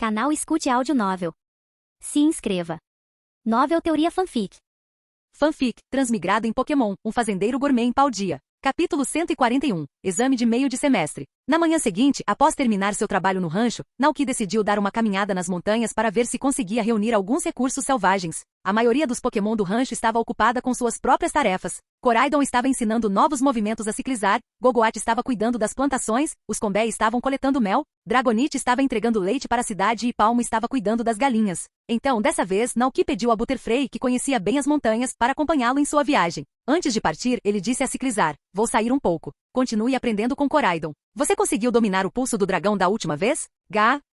Canal Escute Áudio Novel. Se inscreva. Novel Teoria Fanfic. Fanfic, transmigrado em Pokémon, um fazendeiro gourmet em Paldea. Capítulo 141. Exame de meio de semestre. Na manhã seguinte, após terminar seu trabalho no rancho, Naoki decidiu dar uma caminhada nas montanhas para ver se conseguia reunir alguns recursos selvagens. A maioria dos Pokémon do rancho estava ocupada com suas próprias tarefas. Koraidon estava ensinando novos movimentos a Ciclizar, Gogoat estava cuidando das plantações, os Combé estavam coletando mel, Dragonite estava entregando leite para a cidade e Palmo estava cuidando das galinhas. Então, dessa vez, Naoki pediu a Butterfree, que conhecia bem as montanhas, para acompanhá-lo em sua viagem. Antes de partir, ele disse a Ciclizar: "Vou sair um pouco. Continue aprendendo com Koraidon. Você conseguiu dominar o pulso do dragão da última vez?"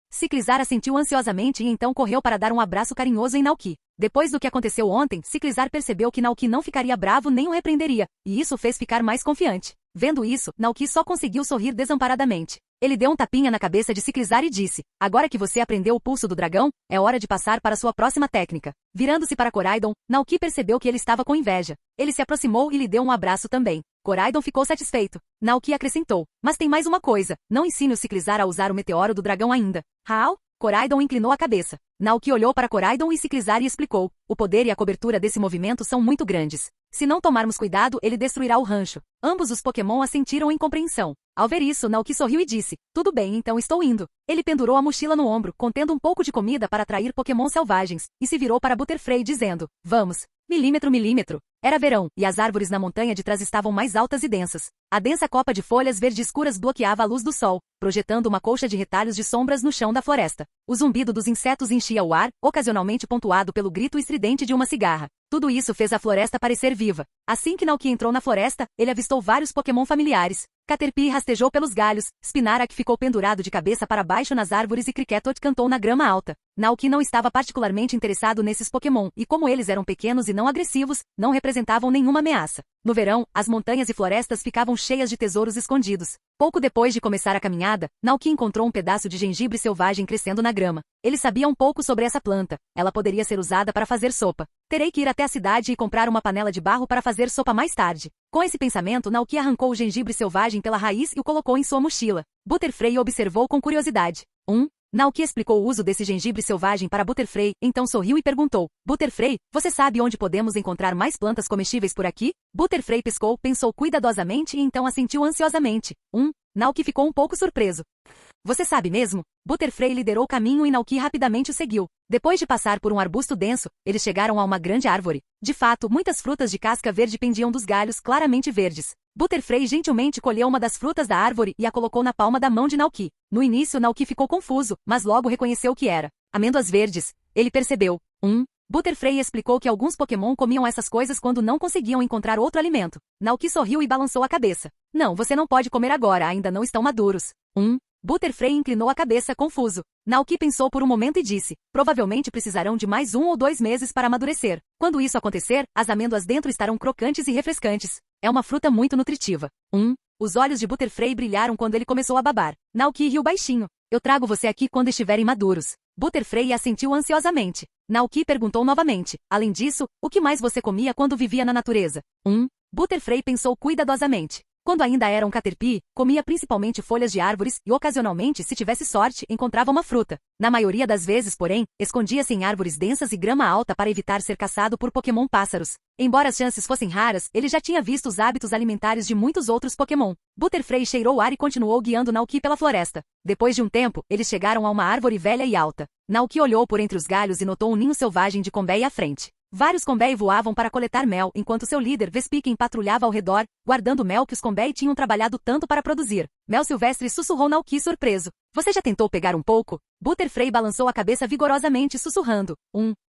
Ciclizar assentiu ansiosamente e então correu para dar um abraço carinhoso em Naoki. Depois do que aconteceu ontem, Ciclizar percebeu que Naoki não ficaria bravo nem o repreenderia, e isso o fez ficar mais confiante. Vendo isso, Naoki só conseguiu sorrir desamparadamente. Ele deu um tapinha na cabeça de Ciclizar e disse: "Agora que você aprendeu o pulso do dragão, é hora de passar para sua próxima técnica." Virando-se para Koraidon, Naoki percebeu que ele estava com inveja. Ele se aproximou e lhe deu um abraço também. Koraidon ficou satisfeito. Naoki acrescentou: "Mas tem mais uma coisa, não ensine o Ciclizar a usar o meteoro do dragão ainda." "How?" Koraidon inclinou a cabeça. Naoki olhou para Koraidon e Ciclizar e explicou: "O poder e a cobertura desse movimento são muito grandes. Se não tomarmos cuidado, ele destruirá o rancho." Ambos os Pokémon assentiram em compreensão. Ao ver isso, Naoki sorriu e disse: "Tudo bem, então estou indo." Ele pendurou a mochila no ombro, contendo um pouco de comida para atrair Pokémon selvagens, e se virou para Butterfree dizendo: "Vamos." Milímetro. Era verão, e as árvores na montanha de trás estavam mais altas e densas. A densa copa de folhas verde escuras bloqueava a luz do sol, projetando uma colcha de retalhos de sombras no chão da floresta. O zumbido dos insetos enchia o ar, ocasionalmente pontuado pelo grito estridente de uma cigarra. Tudo isso fez a floresta parecer viva. Assim que Naoki entrou na floresta, ele avistou vários Pokémon familiares. Caterpie rastejou pelos galhos, Spinarak ficou pendurado de cabeça para baixo nas árvores e Kricketot cantou na grama alta. Naoki não estava particularmente interessado nesses Pokémon, e como eles eram pequenos e não agressivos, não representavam nenhuma ameaça. No verão, as montanhas e florestas ficavam cheias de tesouros escondidos. Pouco depois de começar a caminhada, Naoki encontrou um pedaço de gengibre selvagem crescendo na grama. Ele sabia um pouco sobre essa planta. Ela poderia ser usada para fazer sopa. "Terei que ir até a cidade e comprar uma panela de barro para fazer sopa mais tarde." Com esse pensamento, Naoki arrancou o gengibre selvagem pela raiz e o colocou em sua mochila. Butterfree observou com curiosidade. Naoki explicou o uso desse gengibre selvagem para Butterfree, então sorriu e perguntou: "Butterfree, você sabe onde podemos encontrar mais plantas comestíveis por aqui?" Butterfree piscou, pensou cuidadosamente e então assentiu ansiosamente. Naoki ficou um pouco surpreso. "Você sabe mesmo?" Butterfree liderou o caminho e Naoki rapidamente o seguiu. Depois de passar por um arbusto denso, eles chegaram a uma grande árvore. De fato, muitas frutas de casca verde pendiam dos galhos claramente verdes. Butterfree gentilmente colheu uma das frutas da árvore e a colocou na palma da mão de Naoki. No início, Naoki ficou confuso, mas logo reconheceu o que era. Amêndoas verdes. Ele percebeu. Butterfree explicou que alguns Pokémon comiam essas coisas quando não conseguiam encontrar outro alimento. Naoki sorriu e balançou a cabeça. "Não, você não pode comer agora, ainda não estão maduros." Butterfree inclinou a cabeça, confuso. Naoki pensou por um momento e disse: "Provavelmente precisarão de mais 1 ou 2 meses para amadurecer. Quando isso acontecer, as amêndoas dentro estarão crocantes e refrescantes. É uma fruta muito nutritiva." Os olhos de Butterfree brilharam quando ele começou a babar. Naoki riu baixinho. "Eu trago você aqui quando estiverem maduros." Butterfree assentiu ansiosamente. Naoki perguntou novamente: "Além disso, o que mais você comia quando vivia na natureza?" Butterfree pensou cuidadosamente. Quando ainda era um Caterpie, comia principalmente folhas de árvores e, ocasionalmente, se tivesse sorte, encontrava uma fruta. Na maioria das vezes, porém, escondia-se em árvores densas e grama alta para evitar ser caçado por Pokémon pássaros. Embora as chances fossem raras, ele já tinha visto os hábitos alimentares de muitos outros Pokémon. Butterfree cheirou o ar e continuou guiando Naoki pela floresta. Depois de um tempo, eles chegaram a uma árvore velha e alta. Naoki olhou por entre os galhos e notou um ninho selvagem de Combé à frente. Vários Combé voavam para coletar mel, enquanto seu líder Vespiquen patrulhava ao redor, guardando o mel que os Combé tinham trabalhado tanto para produzir. "Mel silvestre", sussurrou Naoki surpreso. "Você já tentou pegar um pouco?" Butterfree balançou a cabeça vigorosamente, sussurrando.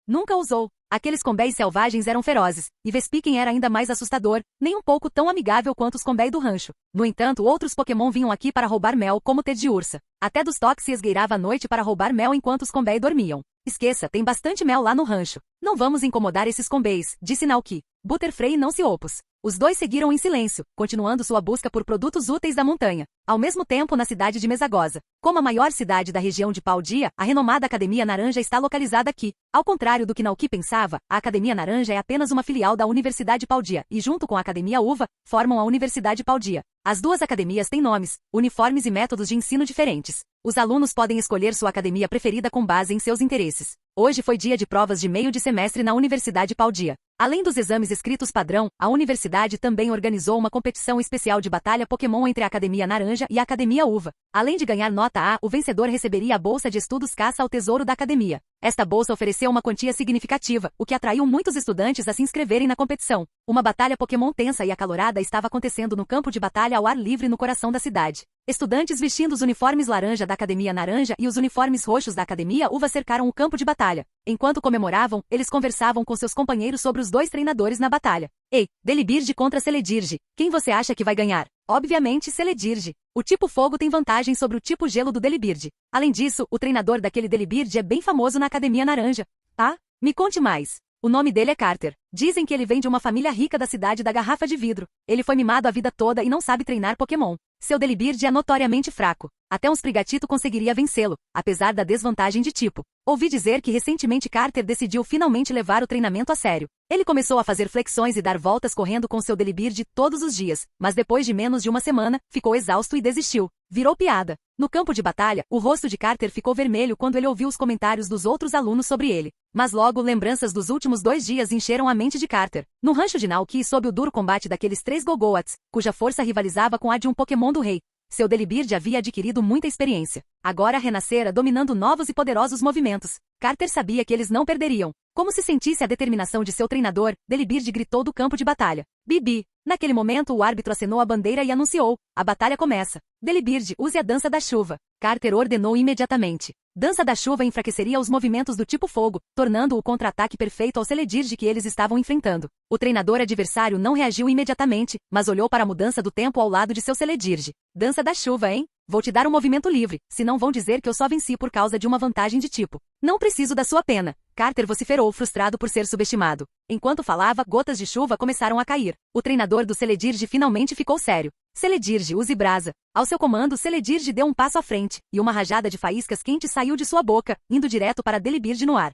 Nunca usou." Aqueles Combé selvagens eram ferozes, e Vespiquen era ainda mais assustador, nem um pouco tão amigável quanto os Combé do rancho. No entanto, outros Pokémon vinham aqui para roubar mel, como Ted de Ursa. Até Dustox se esgueirava à noite para roubar mel enquanto os Combé dormiam. "Esqueça, tem bastante mel lá no rancho. Não vamos incomodar esses Combés", disse Naoki. Butterfree não se opôs. Os dois seguiram em silêncio, continuando sua busca por produtos úteis da montanha. Ao mesmo tempo, na cidade de Mesagoza. Como a maior cidade da região de Paldea, a renomada Academia Naranja está localizada aqui. Ao contrário do que Naoki pensava, a Academia Naranja é apenas uma filial da Universidade Paldea, e junto com a Academia Uva, formam a Universidade Paldea. As duas academias têm nomes, uniformes e métodos de ensino diferentes. Os alunos podem escolher sua academia preferida com base em seus interesses. Hoje foi dia de provas de meio de semestre na Universidade Paldea. Além dos exames escritos padrão, a universidade também organizou uma competição especial de batalha Pokémon entre a Academia Naranja e a Academia Uva. Além de ganhar nota A, o vencedor receberia a bolsa de estudos Caça ao Tesouro da academia. Esta bolsa ofereceu uma quantia significativa, o que atraiu muitos estudantes a se inscreverem na competição. Uma batalha Pokémon tensa e acalorada estava acontecendo no campo de batalha ao ar livre no coração da cidade. Estudantes vestindo os uniformes laranja da Academia Naranja e os uniformes roxos da Academia Uva cercaram o campo de batalha. Enquanto comemoravam, eles conversavam com seus companheiros sobre os dois treinadores na batalha. Ei, Delibird contra Celedirge. Quem você acha que vai ganhar? Obviamente, Celedirge. O tipo fogo tem vantagem sobre o tipo gelo do Delibird. Além disso, o treinador daquele Delibird é bem famoso na Academia Naranja. Ah? Me conte mais. O nome dele é Carter. Dizem que ele vem de uma família rica da cidade da Garrafa de Vidro. Ele foi mimado a vida toda e não sabe treinar Pokémon. Seu Delibird é notoriamente fraco. Até um Sprigatito conseguiria vencê-lo, apesar da desvantagem de tipo. Ouvi dizer que recentemente Carter decidiu finalmente levar o treinamento a sério. Ele começou a fazer flexões e dar voltas correndo com seu Delibird todos os dias, mas depois de menos de uma semana, ficou exausto e desistiu. Virou piada. No campo de batalha, o rosto de Carter ficou vermelho quando ele ouviu os comentários dos outros alunos sobre ele. Mas logo, lembranças dos últimos 2 dias encheram a mente de Carter. No rancho de Naoki, sob o duro combate daqueles 3 Gogoats, cuja força rivalizava com a de um Pokémon do rei. Seu Delibird havia adquirido muita experiência. Agora renascera dominando novos e poderosos movimentos. Carter sabia que eles não perderiam. Como se sentisse a determinação de seu treinador, Delibird gritou do campo de batalha. Bibi. Naquele momento o árbitro acenou a bandeira e anunciou. A batalha começa. Delibird, use a dança da chuva. Carter ordenou imediatamente. Dança da chuva enfraqueceria os movimentos do tipo fogo, tornando o contra-ataque perfeito ao Celedirge que eles estavam enfrentando. O treinador adversário não reagiu imediatamente, mas olhou para a mudança do tempo ao lado de seu Celedirge. Dança da chuva, hein? Vou te dar um movimento livre, senão vão dizer que eu só venci por causa de uma vantagem de tipo. Não preciso da sua pena. Carter vociferou, frustrado por ser subestimado. Enquanto falava, gotas de chuva começaram a cair. O treinador do Celedirge finalmente ficou sério. Celedirge, use brasa. Ao seu comando, Celedirge deu um passo à frente, e uma rajada de faíscas quentes saiu de sua boca, indo direto para Delibird no ar.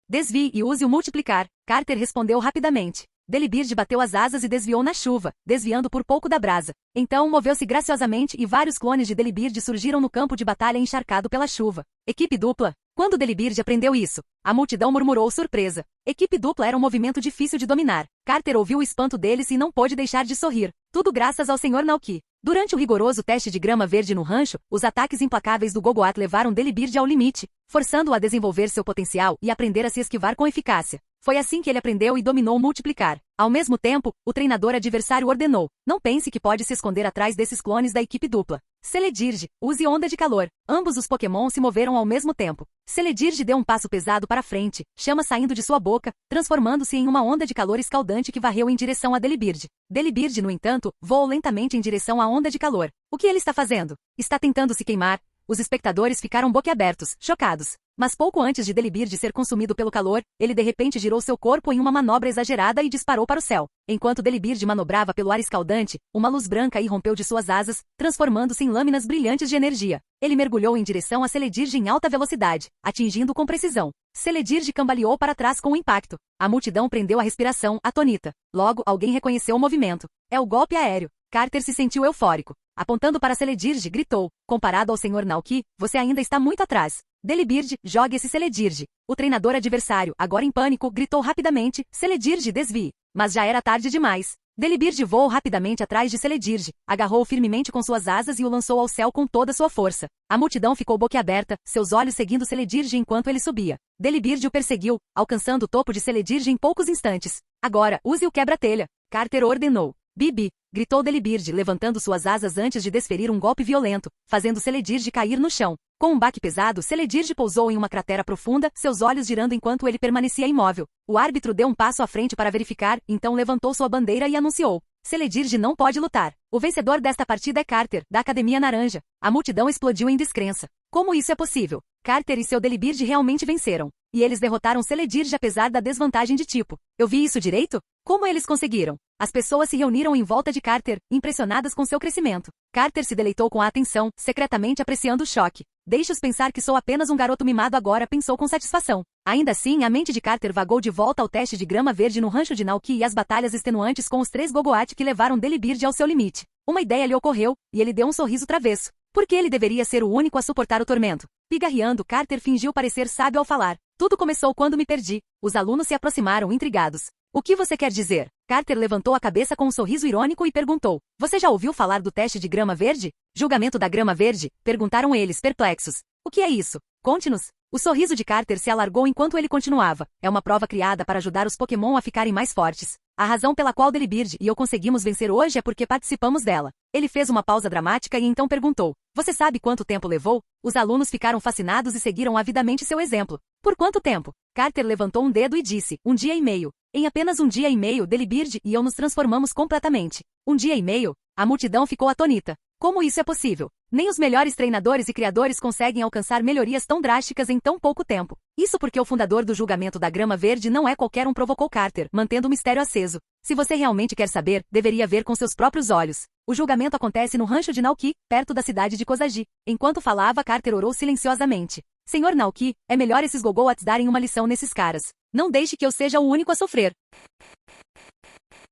Desvie e use o multiplicar. Carter respondeu rapidamente. Delibird bateu as asas e desviou na chuva, desviando por pouco da brasa. Então moveu-se graciosamente e vários clones de Delibird surgiram no campo de batalha encharcado pela chuva. Equipe dupla. Quando Delibird aprendeu isso, a multidão murmurou surpresa. Equipe dupla era um movimento difícil de dominar. Carter ouviu o espanto deles e não pôde deixar de sorrir. Tudo graças ao Sr. Naoki. Durante o rigoroso teste de grama verde no rancho, os ataques implacáveis do Gogoat levaram Delibird ao limite, forçando-o a desenvolver seu potencial e aprender a se esquivar com eficácia. Foi assim que ele aprendeu e dominou multiplicar. Ao mesmo tempo, o treinador adversário ordenou. Não pense que pode se esconder atrás desses clones da equipe dupla. Celedirge, use onda de calor. Ambos os Pokémon se moveram ao mesmo tempo. Celedirge deu um passo pesado para frente, chama saindo de sua boca, transformando-se em uma onda de calor escaldante que varreu em direção a Delibird. Delibird, no entanto, voou lentamente em direção à onda de calor. O que ele está fazendo? Está tentando se queimar? Os espectadores ficaram boquiabertos, chocados. Mas pouco antes de Delibird ser consumido pelo calor, ele de repente girou seu corpo em uma manobra exagerada e disparou para o céu. Enquanto Delibird manobrava pelo ar escaldante, uma luz branca irrompeu de suas asas, transformando-se em lâminas brilhantes de energia. Ele mergulhou em direção a Celedirge em alta velocidade, atingindo-o com precisão. Celedirge cambaleou para trás com o impacto. A multidão prendeu a respiração, atônita. Logo, alguém reconheceu o movimento. É o golpe aéreo. Carter se sentiu eufórico. Apontando para Celedirge, gritou. Comparado ao Sr. Naoki, você ainda está muito atrás. Delibird, jogue esse Celedirge. O treinador adversário, agora em pânico, gritou rapidamente, Celedirge, desvie. Mas já era tarde demais. Delibird voou rapidamente atrás de Celedirge, agarrou-o firmemente com suas asas e o lançou ao céu com toda sua força. A multidão ficou boquiaberta, seus olhos seguindo Celedirge enquanto ele subia. Delibird o perseguiu, alcançando o topo de Celedirge em poucos instantes. Agora, use o quebra-telha. Carter ordenou. Bibi, gritou Delibird, levantando suas asas antes de desferir um golpe violento, fazendo Celedirge cair no chão. Com um baque pesado, Celedirge pousou em uma cratera profunda, seus olhos girando enquanto ele permanecia imóvel. O árbitro deu um passo à frente para verificar, então levantou sua bandeira e anunciou. Celedirge não pode lutar. O vencedor desta partida é Carter, da Academia Naranja. A multidão explodiu em descrença. Como isso é possível? Carter e seu Delibird realmente venceram. e eles derrotaram Celedirge apesar da desvantagem de tipo. Eu vi isso direito? Como eles conseguiram? As pessoas se reuniram em volta de Carter, impressionadas com seu crescimento. Carter se deleitou com a atenção, secretamente apreciando o choque. Deixe-os pensar que sou apenas um garoto mimado agora, pensou com satisfação. Ainda assim, a mente de Carter vagou de volta ao teste de grama verde no rancho de Naoki e as batalhas extenuantes com os 3 Gogoat que levaram Delibird ao seu limite. Uma ideia lhe ocorreu, e ele deu um sorriso travesso. Por que ele deveria ser o único a suportar o tormento? Pigarreando, Carter fingiu parecer sábio ao falar. Tudo começou quando me perdi. Os alunos se aproximaram, intrigados. O que você quer dizer? Carter levantou a cabeça com um sorriso irônico e perguntou. Você já ouviu falar do teste de grama verde? Julgamento da grama verde? Perguntaram eles, perplexos. O que é isso? Conte-nos. O sorriso de Carter se alargou enquanto ele continuava. É uma prova criada para ajudar os Pokémon a ficarem mais fortes. A razão pela qual Delibird e eu conseguimos vencer hoje é porque participamos dela. Ele fez uma pausa dramática e então perguntou. Você sabe quanto tempo levou? Os alunos ficaram fascinados e seguiram avidamente seu exemplo. Por quanto tempo? Carter levantou um dedo e disse, 1 dia e meio. Em apenas 1 dia e meio, Delibird e eu nos transformamos completamente. 1 dia e meio? A multidão ficou atônita. Como isso é possível? Nem os melhores treinadores e criadores conseguem alcançar melhorias tão drásticas em tão pouco tempo. Isso porque o fundador do julgamento da grama verde não é qualquer um, provocou Carter, mantendo o mistério aceso. Se você realmente quer saber, deveria ver com seus próprios olhos. O julgamento acontece no rancho de Naoki, perto da cidade de Kozagi. Enquanto falava, Carter orou silenciosamente. Senhor Naoki, é melhor esses Gogoats darem uma lição nesses caras. Não deixe que eu seja o único a sofrer.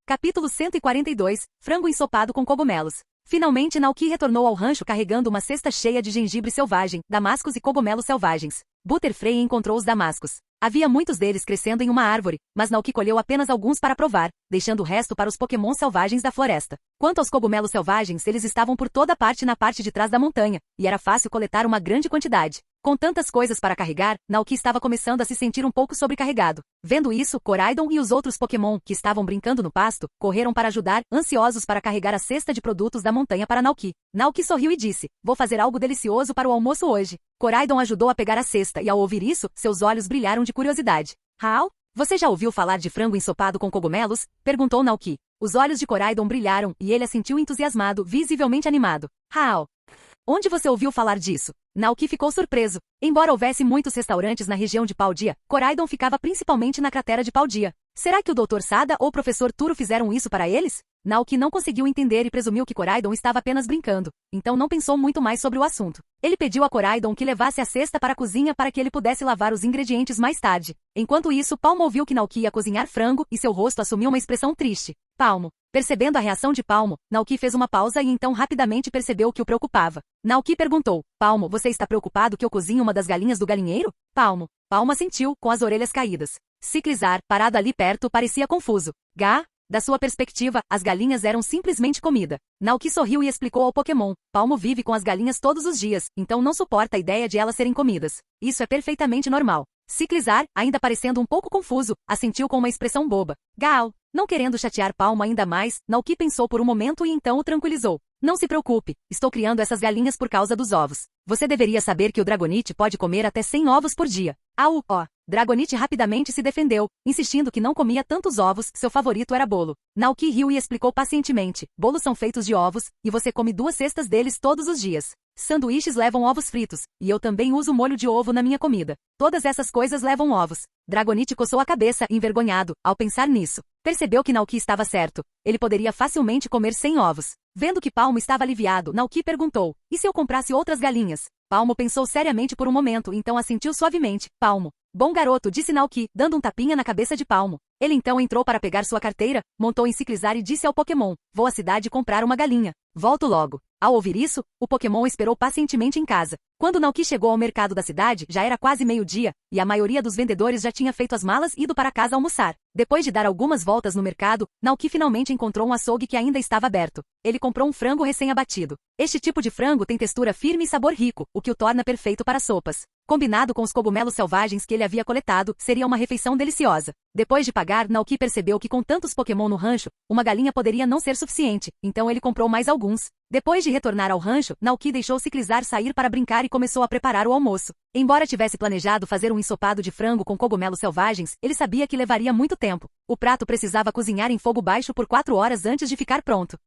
Capítulo 142, Frango ensopado com cogumelos. Finalmente Naoki retornou ao rancho carregando uma cesta cheia de gengibre selvagem, damascos e cogumelos selvagens. Butterfree encontrou os damascos. Havia muitos deles crescendo em uma árvore, mas Naoki colheu apenas alguns para provar, deixando o resto para os Pokémon selvagens da floresta. Quanto aos cogumelos selvagens, eles estavam por toda parte na parte de trás da montanha, e era fácil coletar uma grande quantidade. Com tantas coisas para carregar, Naoki estava começando a se sentir um pouco sobrecarregado. Vendo isso, Koraidon e os outros Pokémon, que estavam brincando no pasto, correram para ajudar, ansiosos para carregar a cesta de produtos da montanha para Naoki. Naoki sorriu e disse, vou fazer algo delicioso para o almoço hoje. Koraidon ajudou a pegar a cesta e ao ouvir isso, seus olhos brilharam de curiosidade. Hal? Você já ouviu falar de frango ensopado com cogumelos? Perguntou Naoki. Os olhos de Koraidon brilharam e ele assentiu entusiasmado, visivelmente animado. Hal? Onde você ouviu falar disso? Naoki ficou surpreso. Embora houvesse muitos restaurantes na região de Paldia, Koraidon ficava principalmente na cratera de Paldia. Será que o Dr. Sada ou o Professor Turo fizeram isso para eles? Naoki não conseguiu entender e presumiu que Koraidon estava apenas brincando, então não pensou muito mais sobre o assunto. Ele pediu a Koraidon que levasse a cesta para a cozinha para que ele pudesse lavar os ingredientes mais tarde. Enquanto isso, Palmo ouviu que Naoki ia cozinhar frango e seu rosto assumiu uma expressão triste. Palmo. Percebendo a reação de Palmo, Naoki fez uma pausa e então rapidamente percebeu o que o preocupava. Naoki perguntou, Palmo, você está preocupado que eu cozinhe uma das galinhas do galinheiro? Palmo. Palmo assentiu, com as orelhas caídas. Ciclizar, parado ali perto, parecia confuso. Gá? Da sua perspectiva, as galinhas eram simplesmente comida. Naoki sorriu e explicou ao Pokémon. Palmo vive com as galinhas todos os dias, então não suporta a ideia de elas serem comidas. Isso é perfeitamente normal. Ciclizar, ainda parecendo um pouco confuso, assentiu com uma expressão boba. Gal. Não querendo chatear Palmo ainda mais, Naoki pensou por um momento e então o tranquilizou. Não se preocupe, estou criando essas galinhas por causa dos ovos. Você deveria saber que o Dragonite pode comer até 100 ovos por dia. Dragonite rapidamente se defendeu, insistindo que não comia tantos ovos, seu favorito era bolo. Naoki riu e explicou pacientemente, bolos são feitos de ovos, e você come 2 cestas deles todos os dias. Sanduíches levam ovos fritos, e eu também uso molho de ovo na minha comida. Todas essas coisas levam ovos. Dragonite coçou a cabeça, envergonhado, ao pensar nisso. Percebeu que Naoki estava certo. Ele poderia facilmente comer 100 ovos. Vendo que Palmo estava aliviado, Naoki perguntou, e se eu comprasse outras galinhas? Palmo pensou seriamente por um momento, então assentiu suavemente. Palmo. Bom garoto, disse Naoki, dando um tapinha na cabeça de Palmo. Ele então entrou para pegar sua carteira, montou em Ciclizar e disse ao Pokémon, vou à cidade comprar uma galinha. Volto logo. Ao ouvir isso, o Pokémon esperou pacientemente em casa. Quando Naoki chegou ao mercado da cidade, já era quase meio-dia, e a maioria dos vendedores já tinha feito as malas e ido para casa almoçar. Depois de dar algumas voltas no mercado, Naoki finalmente encontrou um açougue que ainda estava aberto. Ele comprou um frango recém-abatido. Este tipo de frango tem textura firme e sabor rico, o que o torna perfeito para sopas. Combinado com os cogumelos selvagens que ele havia coletado, seria uma refeição deliciosa. Depois de pagar, Naoki percebeu que com tantos Pokémon no rancho, uma galinha poderia não ser suficiente, então ele comprou mais alguns. Depois de retornar ao rancho, Naoki deixou Ciclizar sair para brincar e começou a preparar o almoço. Embora tivesse planejado fazer um ensopado de frango com cogumelos selvagens, ele sabia que levaria muito tempo. O prato precisava cozinhar em fogo baixo por 4 horas antes de ficar pronto.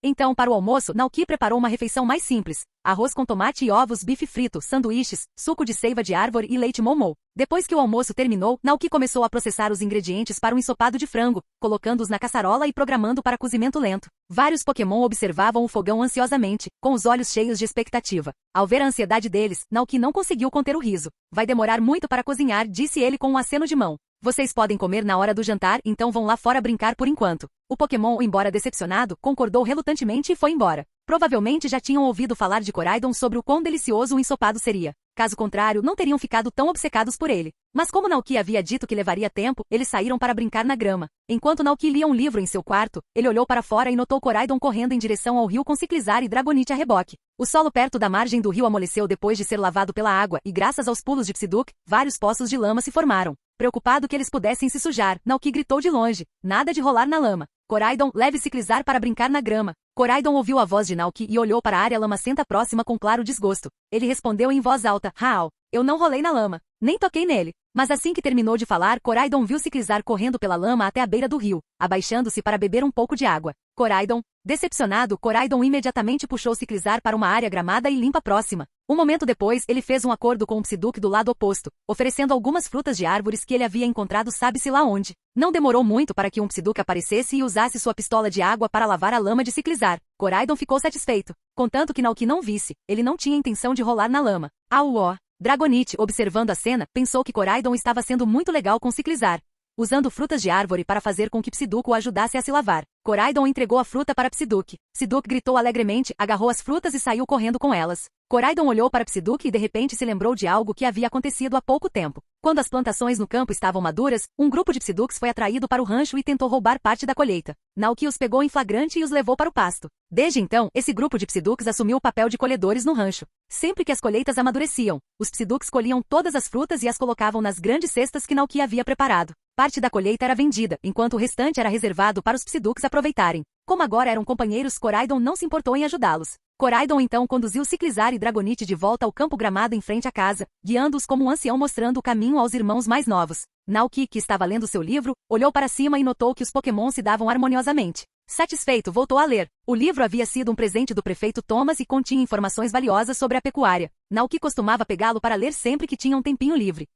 Então, para o almoço, Naoki preparou uma refeição mais simples: arroz com tomate e ovos, bife frito, sanduíches, suco de seiva de árvore e leite momô. Depois que o almoço terminou, Naoki começou a processar os ingredientes para um ensopado de frango, colocando-os na caçarola e programando para cozimento lento. Vários Pokémon observavam o fogão ansiosamente, com os olhos cheios de expectativa. Ao ver a ansiedade deles, Naoki não conseguiu conter o riso. Vai demorar muito para cozinhar, disse ele com um aceno de mão. Vocês podem comer na hora do jantar, então vão lá fora brincar por enquanto. O Pokémon, embora decepcionado, concordou relutantemente e foi embora. Provavelmente já tinham ouvido falar de Koraidon sobre o quão delicioso o ensopado seria. Caso contrário, não teriam ficado tão obcecados por ele. Mas como Naoki havia dito que levaria tempo, eles saíram para brincar na grama. Enquanto Naoki lia um livro em seu quarto, ele olhou para fora e notou Koraidon correndo em direção ao rio com Ciclizar e Dragonite a reboque. O solo perto da margem do rio amoleceu depois de ser lavado pela água e, graças aos pulos de Psyduck, vários poços de lama se formaram. Preocupado que eles pudessem se sujar, Naoki gritou de longe: nada de rolar na lama. Koraidon, leve Ciclizar para brincar na grama. Koraidon ouviu a voz de Naoki e olhou para a área lamacenta próxima com claro desgosto. Ele respondeu em voz alta: Hao, eu não rolei na lama. Nem toquei nele. Mas assim que terminou de falar, Koraidon viu Ciclizar correndo pela lama até a beira do rio, abaixando-se para beber um pouco de água. Decepcionado, Koraidon imediatamente puxou Ciclizar para uma área gramada e limpa próxima. Um momento depois, ele fez um acordo com o Psyduck do lado oposto, oferecendo algumas frutas de árvores que ele havia encontrado sabe-se lá onde. Não demorou muito para que um Psyduck aparecesse e usasse sua pistola de água para lavar a lama de Ciclizar. Koraidon ficou satisfeito. Contanto que Naoki não visse, ele não tinha intenção de rolar na lama. Dragonite, observando a cena, pensou que Koraidon estava sendo muito legal com Ciclizar, usando frutas de árvore para fazer com que Psyduck o ajudasse a se lavar. Koraidon entregou a fruta para Psyduck. Psyduck gritou alegremente, agarrou as frutas e saiu correndo com elas. Koraidon olhou para Psyduck e de repente se lembrou de algo que havia acontecido há pouco tempo. Quando as plantações no campo estavam maduras, um grupo de Psyducks foi atraído para o rancho e tentou roubar parte da colheita. Naoki os pegou em flagrante e os levou para o pasto. Desde então, esse grupo de Psyducks assumiu o papel de colhedores no rancho. Sempre que as colheitas amadureciam, os Psyducks colhiam todas as frutas e as colocavam nas grandes cestas que Naoki havia preparado. Parte da colheita era vendida, enquanto o restante era reservado para os Psyducks aproveitarem. Como agora eram companheiros, Koraidon não se importou em ajudá-los. Koraidon então conduziu Ciclizar e Dragonite de volta ao campo gramado em frente à casa, guiando-os como um ancião mostrando o caminho aos irmãos mais novos. Naoki, que estava lendo seu livro, olhou para cima e notou que os Pokémon se davam harmoniosamente. Satisfeito, voltou a ler. O livro havia sido um presente do prefeito Thomas e continha informações valiosas sobre a pecuária. Naoki costumava pegá-lo para ler sempre que tinha um tempinho livre.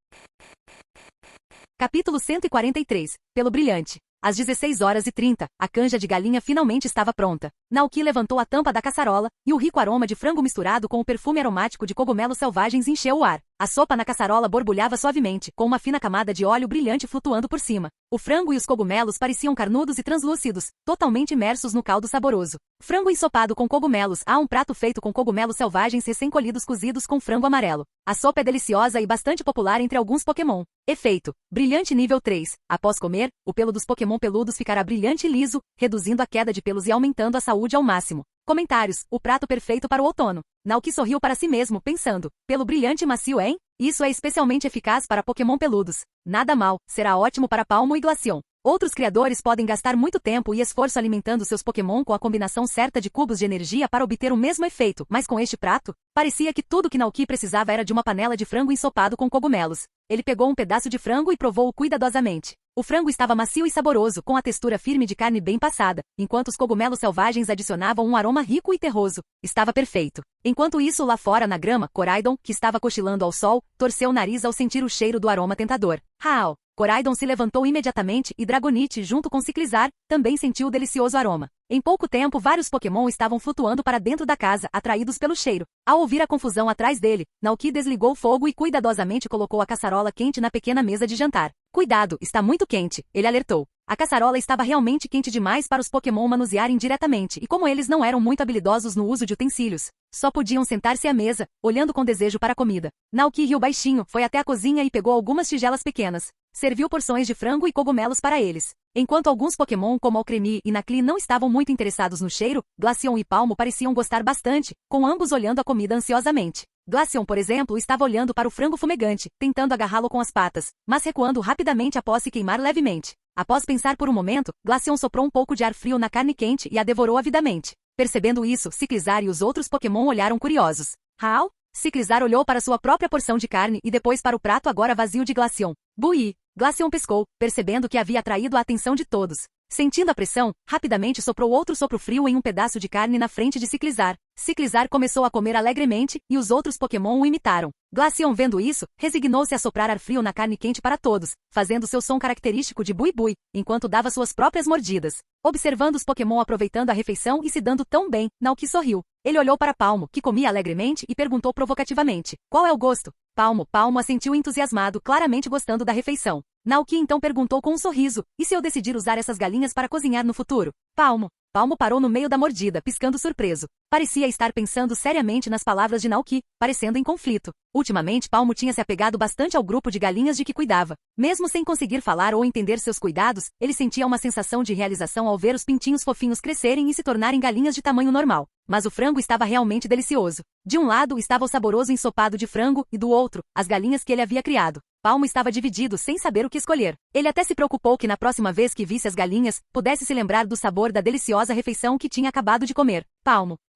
Capítulo 143. Pelo brilhante. Às 16h30, a canja de galinha finalmente estava pronta. Naoki levantou a tampa da caçarola, e o rico aroma de frango misturado com o perfume aromático de cogumelos selvagens encheu o ar. A sopa na caçarola borbulhava suavemente, com uma fina camada de óleo brilhante flutuando por cima. O frango e os cogumelos pareciam carnudos e translúcidos, totalmente imersos no caldo saboroso. Frango ensopado com cogumelos. Há um prato feito com cogumelos selvagens recém-colhidos cozidos com frango amarelo. A sopa é deliciosa e bastante popular entre alguns Pokémon. Efeito: brilhante nível 3. Após comer, o pelo dos Pokémon peludos ficará brilhante e liso, reduzindo a queda de pelos e aumentando a saúde ao máximo. Comentários: o prato perfeito para o outono. Naoki sorriu para si mesmo, pensando: pelo brilhante e macio, hein? Isso é especialmente eficaz para Pokémon peludos. Nada mal, será ótimo para Palmo e Glaceon. Outros criadores podem gastar muito tempo e esforço alimentando seus Pokémon com a combinação certa de cubos de energia para obter o mesmo efeito, mas com este prato, parecia que tudo que Naoki precisava era de uma panela de frango ensopado com cogumelos. Ele pegou um pedaço de frango e provou-o cuidadosamente. O frango estava macio e saboroso, com a textura firme de carne bem passada, enquanto os cogumelos selvagens adicionavam um aroma rico e terroso. Estava perfeito. Enquanto isso, lá fora na grama, Koraidon, que estava cochilando ao sol, torceu o nariz ao sentir o cheiro do aroma tentador. Hao! Koraidon se levantou imediatamente e Dragonite, junto com Ciclizar, também sentiu o delicioso aroma. Em pouco tempo, vários Pokémon estavam flutuando para dentro da casa, atraídos pelo cheiro. Ao ouvir a confusão atrás dele, Naoki desligou o fogo e cuidadosamente colocou a caçarola quente na pequena mesa de jantar. Cuidado, está muito quente, ele alertou. A caçarola estava realmente quente demais para os Pokémon manusearem diretamente, e como eles não eram muito habilidosos no uso de utensílios, só podiam sentar-se à mesa, olhando com desejo para a comida. Naoki riu baixinho, foi até a cozinha e pegou algumas tigelas pequenas. Serviu porções de frango e cogumelos para eles. Enquanto alguns Pokémon como Alcremie e Nacli não estavam muito interessados no cheiro, Glaceon e Palmo pareciam gostar bastante, com ambos olhando a comida ansiosamente. Glaceon, por exemplo, estava olhando para o frango fumegante, tentando agarrá-lo com as patas, mas recuando rapidamente após se queimar levemente. Após pensar por um momento, Glaceon soprou um pouco de ar frio na carne quente e a devorou avidamente. Percebendo isso, Ciclizar e os outros Pokémon olharam curiosos. Hao? Ciclizar olhou para sua própria porção de carne e depois para o prato agora vazio de Glaceon. Bui! Glaceon pescou, percebendo que havia atraído a atenção de todos. Sentindo a pressão, rapidamente soprou outro sopro frio em um pedaço de carne na frente de Ciclizar. Ciclizar começou a comer alegremente, e os outros Pokémon o imitaram. Glaceon, vendo isso, resignou-se a soprar ar frio na carne quente para todos, fazendo seu som característico de bui-bui, enquanto dava suas próprias mordidas. Observando os Pokémon aproveitando a refeição e se dando tão bem, Naoki sorriu. Ele olhou para Palmo, que comia alegremente, e perguntou provocativamente: qual é o gosto? Palmo assentiu entusiasmado, claramente gostando da refeição. Naoki então perguntou com um sorriso: e se eu decidir usar essas galinhas para cozinhar no futuro? Palmo parou no meio da mordida, piscando surpreso. Parecia estar pensando seriamente nas palavras de Naoki, parecendo em conflito. Ultimamente, Palmo tinha se apegado bastante ao grupo de galinhas de que cuidava. Mesmo sem conseguir falar ou entender seus cuidados, ele sentia uma sensação de realização ao ver os pintinhos fofinhos crescerem e se tornarem galinhas de tamanho normal. Mas o frango estava realmente delicioso. De um lado estava o saboroso ensopado de frango, e do outro, as galinhas que ele havia criado. Palmo estava dividido, sem saber o que escolher. Ele até se preocupou que na próxima vez que visse as galinhas, pudesse se lembrar do sabor da deliciosa refeição que tinha acabado de comer.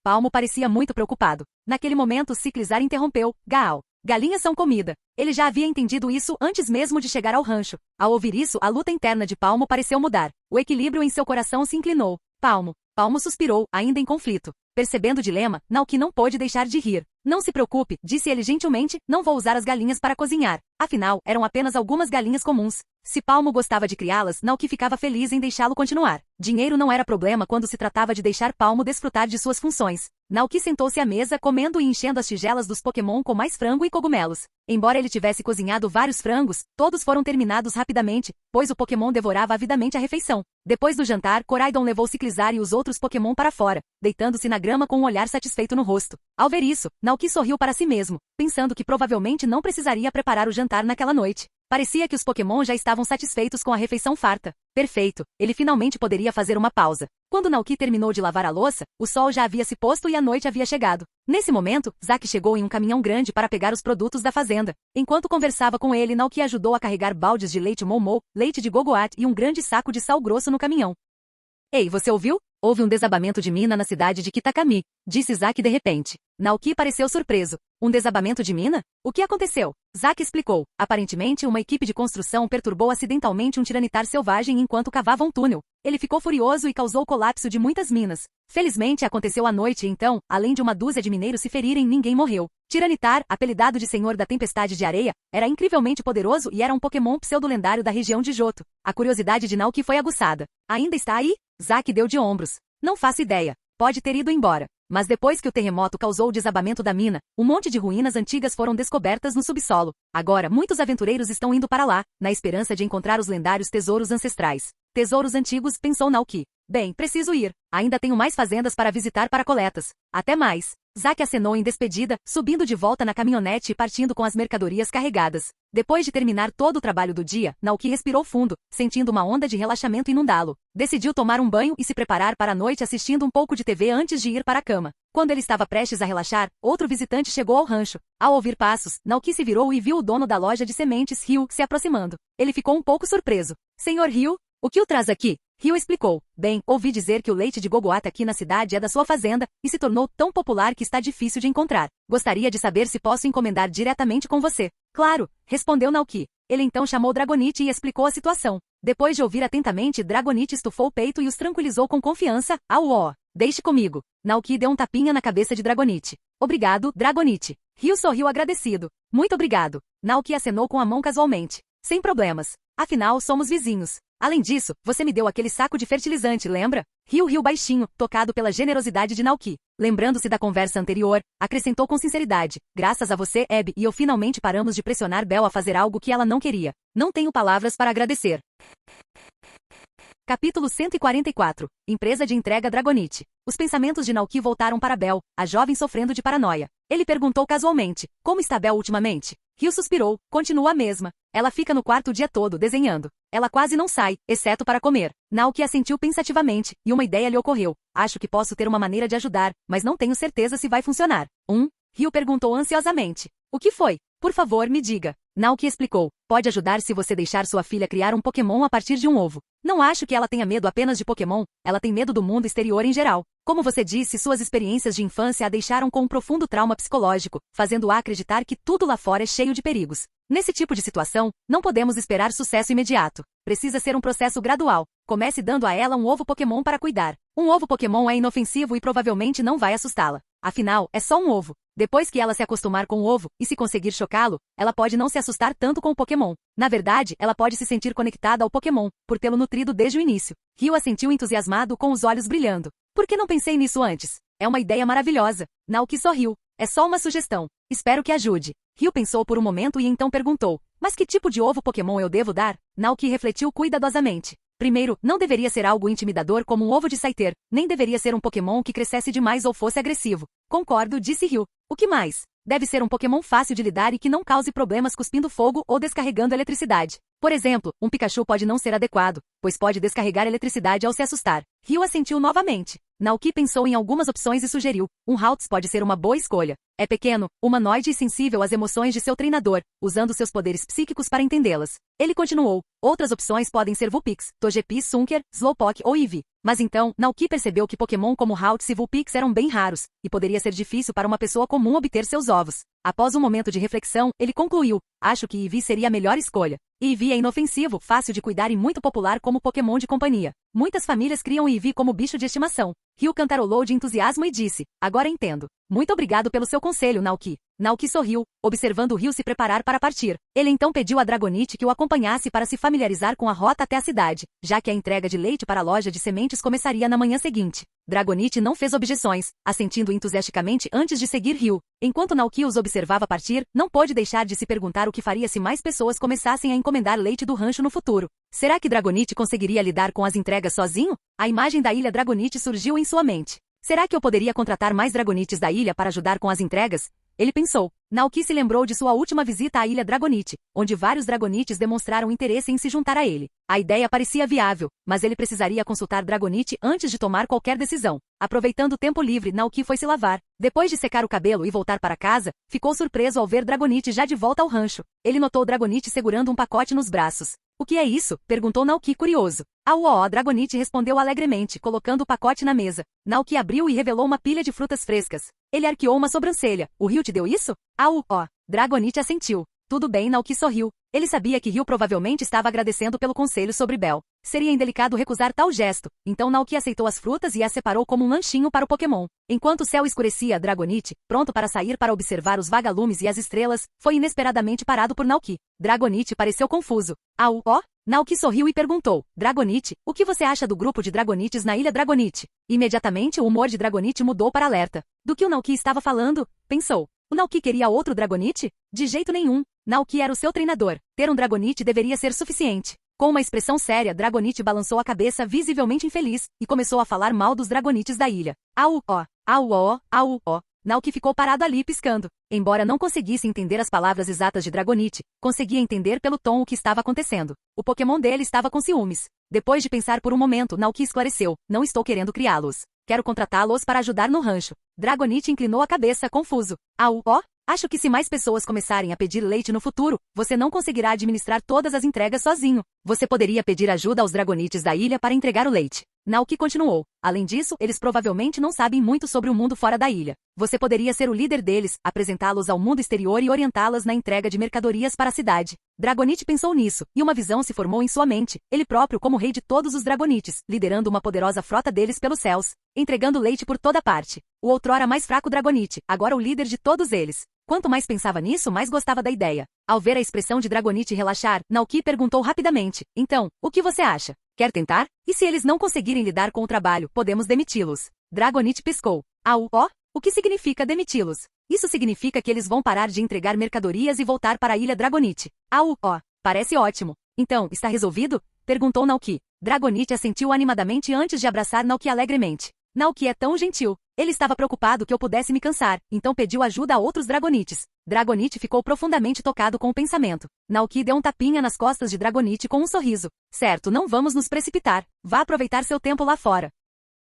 Palmo parecia muito preocupado. Naquele momento, Ciclizar interrompeu: Gaal, galinhas são comida. Ele já havia entendido isso antes mesmo de chegar ao rancho. Ao ouvir isso, a luta interna de Palmo pareceu mudar. O equilíbrio em seu coração se inclinou. Palmo suspirou, ainda em conflito. Percebendo o dilema, Naoki não pôde deixar de rir. Não se preocupe, disse ele gentilmente, não vou usar as galinhas para cozinhar. Afinal, eram apenas algumas galinhas comuns. Se Palmo gostava de criá-las, Naoki ficava feliz em deixá-lo continuar. Dinheiro não era problema quando se tratava de deixar Palmo desfrutar de suas funções. Naoki sentou-se à mesa comendo e enchendo as tigelas dos Pokémon com mais frango e cogumelos. Embora ele tivesse cozinhado vários frangos, todos foram terminados rapidamente, pois o Pokémon devorava avidamente a refeição. Depois do jantar, Koraidon levou Ciclizar e os outros Pokémon para fora, deitando-se na grama com um olhar satisfeito no rosto. Ao ver isso, Naoki sorriu para si mesmo, pensando que provavelmente não precisaria preparar o jantar naquela noite. Parecia que os Pokémon já estavam satisfeitos com a refeição farta. Perfeito, ele finalmente poderia fazer uma pausa. Quando Naoki terminou de lavar a louça, o sol já havia se posto e a noite havia chegado. Nesse momento, Zack chegou em um caminhão grande para pegar os produtos da fazenda. Enquanto conversava com ele, Naoki ajudou a carregar baldes de leite Moumou, leite de Gogoat e um grande saco de sal grosso no caminhão. Ei, você ouviu? Houve um desabamento de mina na cidade de Kitakami, disse Zack de repente. Naoki pareceu surpreso. Um desabamento de mina? O que aconteceu? Zack explicou. Aparentemente, uma equipe de construção perturbou acidentalmente um tiranitar selvagem enquanto cavava um túnel. Ele ficou furioso e causou o colapso de muitas minas. Felizmente aconteceu à noite e então, além de uma dúzia de mineiros se ferirem, ninguém morreu. Tiranitar, apelidado de Senhor da Tempestade de Areia, era incrivelmente poderoso e era um Pokémon pseudo-lendário da região de Johto. A curiosidade de Naoki foi aguçada. Ainda está aí? Zack deu de ombros. Não faço ideia. Pode ter ido embora. Mas depois que o terremoto causou o desabamento da mina, um monte de ruínas antigas foram descobertas no subsolo. Agora, muitos aventureiros estão indo para lá, na esperança de encontrar os lendários tesouros ancestrais. Tesouros antigos, pensou Naoki. Bem, preciso ir. Ainda tenho mais fazendas para visitar para coletas. Até mais. Zack acenou em despedida, subindo de volta na caminhonete e partindo com as mercadorias carregadas. Depois de terminar todo o trabalho do dia, Naoki respirou fundo, sentindo uma onda de relaxamento inundá-lo. Decidiu tomar um banho e se preparar para a noite assistindo um pouco de TV antes de ir para a cama. Quando ele estava prestes a relaxar, outro visitante chegou ao rancho. Ao ouvir passos, Naoki se virou e viu o dono da loja de sementes, Ryu, se aproximando. Ele ficou um pouco surpreso. Senhor Ryu, o que o traz aqui? Ryu explicou. Bem, ouvi dizer que o leite de Gogoat aqui na cidade é da sua fazenda, e se tornou tão popular que está difícil de encontrar. Gostaria de saber se posso encomendar diretamente com você. Claro, respondeu Naoki. Ele então chamou Dragonite e explicou a situação. Depois de ouvir atentamente, Dragonite estufou o peito e os tranquilizou com confiança. Deixe comigo. Naoki deu um tapinha na cabeça de Dragonite. Obrigado, Dragonite. Ryu sorriu agradecido. Muito obrigado. Naoki acenou com a mão casualmente. Sem problemas. Afinal, somos vizinhos. Além disso, você me deu aquele saco de fertilizante, lembra? Ryu riu baixinho, tocado pela generosidade de Naoki. Lembrando-se da conversa anterior, acrescentou com sinceridade. Graças a você, Abby e eu finalmente paramos de pressionar Belle a fazer algo que ela não queria. Não tenho palavras para agradecer. Capítulo 144. Empresa de entrega Dragonite. Os pensamentos de Naoki voltaram para Belle, a jovem sofrendo de paranoia. Ele perguntou casualmente, como está Belle ultimamente? Ryu suspirou, continua a mesma. Ela fica no quarto o dia todo, desenhando. Ela quase não sai, exceto para comer. Naoki assentiu pensativamente, e uma ideia lhe ocorreu. Acho que posso ter uma maneira de ajudar, mas não tenho certeza se vai funcionar. Ryu perguntou ansiosamente. O que foi? Por favor, me diga. Naoki explicou. Pode ajudar se você deixar sua filha criar um Pokémon a partir de um ovo. Não acho que ela tenha medo apenas de Pokémon, ela tem medo do mundo exterior em geral. Como você disse, suas experiências de infância a deixaram com um profundo trauma psicológico, fazendo-a acreditar que tudo lá fora é cheio de perigos. Nesse tipo de situação, não podemos esperar sucesso imediato. Precisa ser um processo gradual. Comece dando a ela um ovo Pokémon para cuidar. Um ovo Pokémon é inofensivo e provavelmente não vai assustá-la. Afinal, é só um ovo. Depois que ela se acostumar com o ovo, e se conseguir chocá-lo, ela pode não se assustar tanto com o Pokémon. Na verdade, ela pode se sentir conectada ao Pokémon, por tê-lo nutrido desde o início. Ryu assentiu entusiasmado com os olhos brilhando. Por que não pensei nisso antes? É uma ideia maravilhosa. Naoki sorriu. É só uma sugestão. Espero que ajude. Ryu pensou por um momento e então perguntou. Mas que tipo de ovo Pokémon eu devo dar? Naoki refletiu cuidadosamente. Primeiro, não deveria ser algo intimidador como um ovo de Scyther, nem deveria ser um Pokémon que crescesse demais ou fosse agressivo. Concordo, disse Ryu. O que mais? Deve ser um Pokémon fácil de lidar e que não cause problemas cuspindo fogo ou descarregando eletricidade. Por exemplo, um Pikachu pode não ser adequado, pois pode descarregar eletricidade ao se assustar. Ryu assentiu novamente. Naoki pensou em algumas opções e sugeriu. Um Haltz pode ser uma boa escolha. É pequeno, humanoide e sensível às emoções de seu treinador, usando seus poderes psíquicos para entendê-las. Ele continuou. Outras opções podem ser Vulpix, Togepi, Sunker, Slowpoke ou Eevee. Mas então, Naoki percebeu que Pokémon como Haltz e Vulpix eram bem raros, e poderia ser difícil para uma pessoa comum obter seus ovos. Após um momento de reflexão, ele concluiu. Acho que Eevee seria a melhor escolha. Eevee é inofensivo, fácil de cuidar e muito popular como Pokémon de companhia. Muitas famílias criam Eevee como bicho de estimação. Ryu cantarolou de entusiasmo e disse. Agora entendo. Muito obrigado pelo seu conselho, Naoki. Naoki sorriu, observando Ryu se preparar para partir. Ele então pediu a Dragonite que o acompanhasse para se familiarizar com a rota até a cidade, já que a entrega de leite para a loja de sementes começaria na manhã seguinte. Dragonite não fez objeções, assentindo entusiasticamente antes de seguir Ryu. Enquanto Naoki os observava partir, não pôde deixar de se perguntar o que faria se mais pessoas começassem a encomendar leite do rancho no futuro. Será que Dragonite conseguiria lidar com as entregas sozinho? A imagem da ilha Dragonite surgiu em sua mente. Será que eu poderia contratar mais Dragonites da ilha para ajudar com as entregas? Ele pensou. Naoki se lembrou de sua última visita à ilha Dragonite, onde vários Dragonites demonstraram interesse em se juntar a ele. A ideia parecia viável, mas ele precisaria consultar Dragonite antes de tomar qualquer decisão. Aproveitando o tempo livre, Naoki foi se lavar. Depois de secar o cabelo e voltar para casa, ficou surpreso ao ver Dragonite já de volta ao rancho. Ele notou Dragonite segurando um pacote nos braços. O que é isso? Perguntou Naoki curioso. Dragonite respondeu alegremente, colocando o pacote na mesa. Naoki abriu e revelou uma pilha de frutas frescas. Ele arqueou uma sobrancelha. O Ryu te deu isso? Dragonite assentiu. Tudo bem, Naoki sorriu. Ele sabia que Ryu provavelmente estava agradecendo pelo conselho sobre Bell. Seria indelicado recusar tal gesto, então Naoki aceitou as frutas e as separou como um lanchinho para o Pokémon. Enquanto o céu escurecia, Dragonite, pronto para sair para observar os vagalumes e as estrelas, foi inesperadamente parado por Naoki. Dragonite pareceu confuso. Naoki sorriu e perguntou. Dragonite, o que você acha do grupo de Dragonites na ilha Dragonite? Imediatamente o humor de Dragonite mudou para alerta. Do que o Naoki estava falando? Pensou. O Naoki queria outro Dragonite? De jeito nenhum. Naoki era o seu treinador. Ter um Dragonite deveria ser suficiente. Com uma expressão séria, Dragonite balançou a cabeça visivelmente infeliz e começou a falar mal dos Dragonites da ilha. Naoki ficou parado ali piscando. Embora não conseguisse entender as palavras exatas de Dragonite, conseguia entender pelo tom o que estava acontecendo. O Pokémon dele estava com ciúmes. Depois de pensar por um momento, Naoki esclareceu. Não estou querendo criá-los. Quero contratá-los para ajudar no rancho. Dragonite inclinou a cabeça, confuso. Acho que se mais pessoas começarem a pedir leite no futuro, você não conseguirá administrar todas as entregas sozinho. Você poderia pedir ajuda aos Dragonites da ilha para entregar o leite. Naoki continuou. Além disso, eles provavelmente não sabem muito sobre o mundo fora da ilha. Você poderia ser o líder deles, apresentá-los ao mundo exterior e orientá-las na entrega de mercadorias para a cidade. Dragonite pensou nisso, e uma visão se formou em sua mente, ele próprio como rei de todos os Dragonites, liderando uma poderosa frota deles pelos céus, entregando leite por toda parte. O outrora mais fraco Dragonite, agora o líder de todos eles. Quanto mais pensava nisso, mais gostava da ideia. Ao ver a expressão de Dragonite relaxar, Naoki perguntou rapidamente. Então, o que você acha? Quer tentar? E se eles não conseguirem lidar com o trabalho, podemos demiti-los. Dragonite piscou. O que significa demiti-los? Isso significa que eles vão parar de entregar mercadorias e voltar para a ilha Dragonite. Parece ótimo. Então, está resolvido? Perguntou Naoki. Dragonite assentiu animadamente antes de abraçar Naoki alegremente. Naoki é tão gentil. Ele estava preocupado que eu pudesse me cansar, então pediu ajuda a outros Dragonites. Dragonite ficou profundamente tocado com o pensamento. Naoki deu um tapinha nas costas de Dragonite com um sorriso. Certo, não vamos nos precipitar. Vá aproveitar seu tempo lá fora.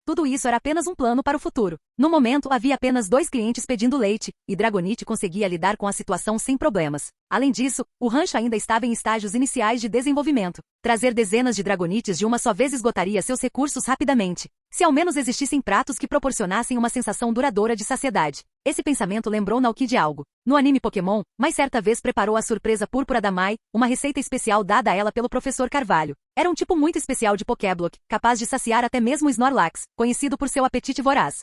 Tudo isso era apenas um plano para o futuro. No momento, havia apenas 2 clientes pedindo leite, e Dragonite conseguia lidar com a situação sem problemas. Além disso, o rancho ainda estava em estágios iniciais de desenvolvimento. Trazer dezenas de Dragonites de uma só vez esgotaria seus recursos rapidamente. Se ao menos existissem pratos que proporcionassem uma sensação duradoura de saciedade. Esse pensamento lembrou Naoki de algo. No anime Pokémon, mais certa vez preparou a surpresa púrpura da Mai, uma receita especial dada a ela pelo professor Carvalho. Era um tipo muito especial de Pokéblock, capaz de saciar até mesmo o Snorlax, conhecido por seu apetite voraz.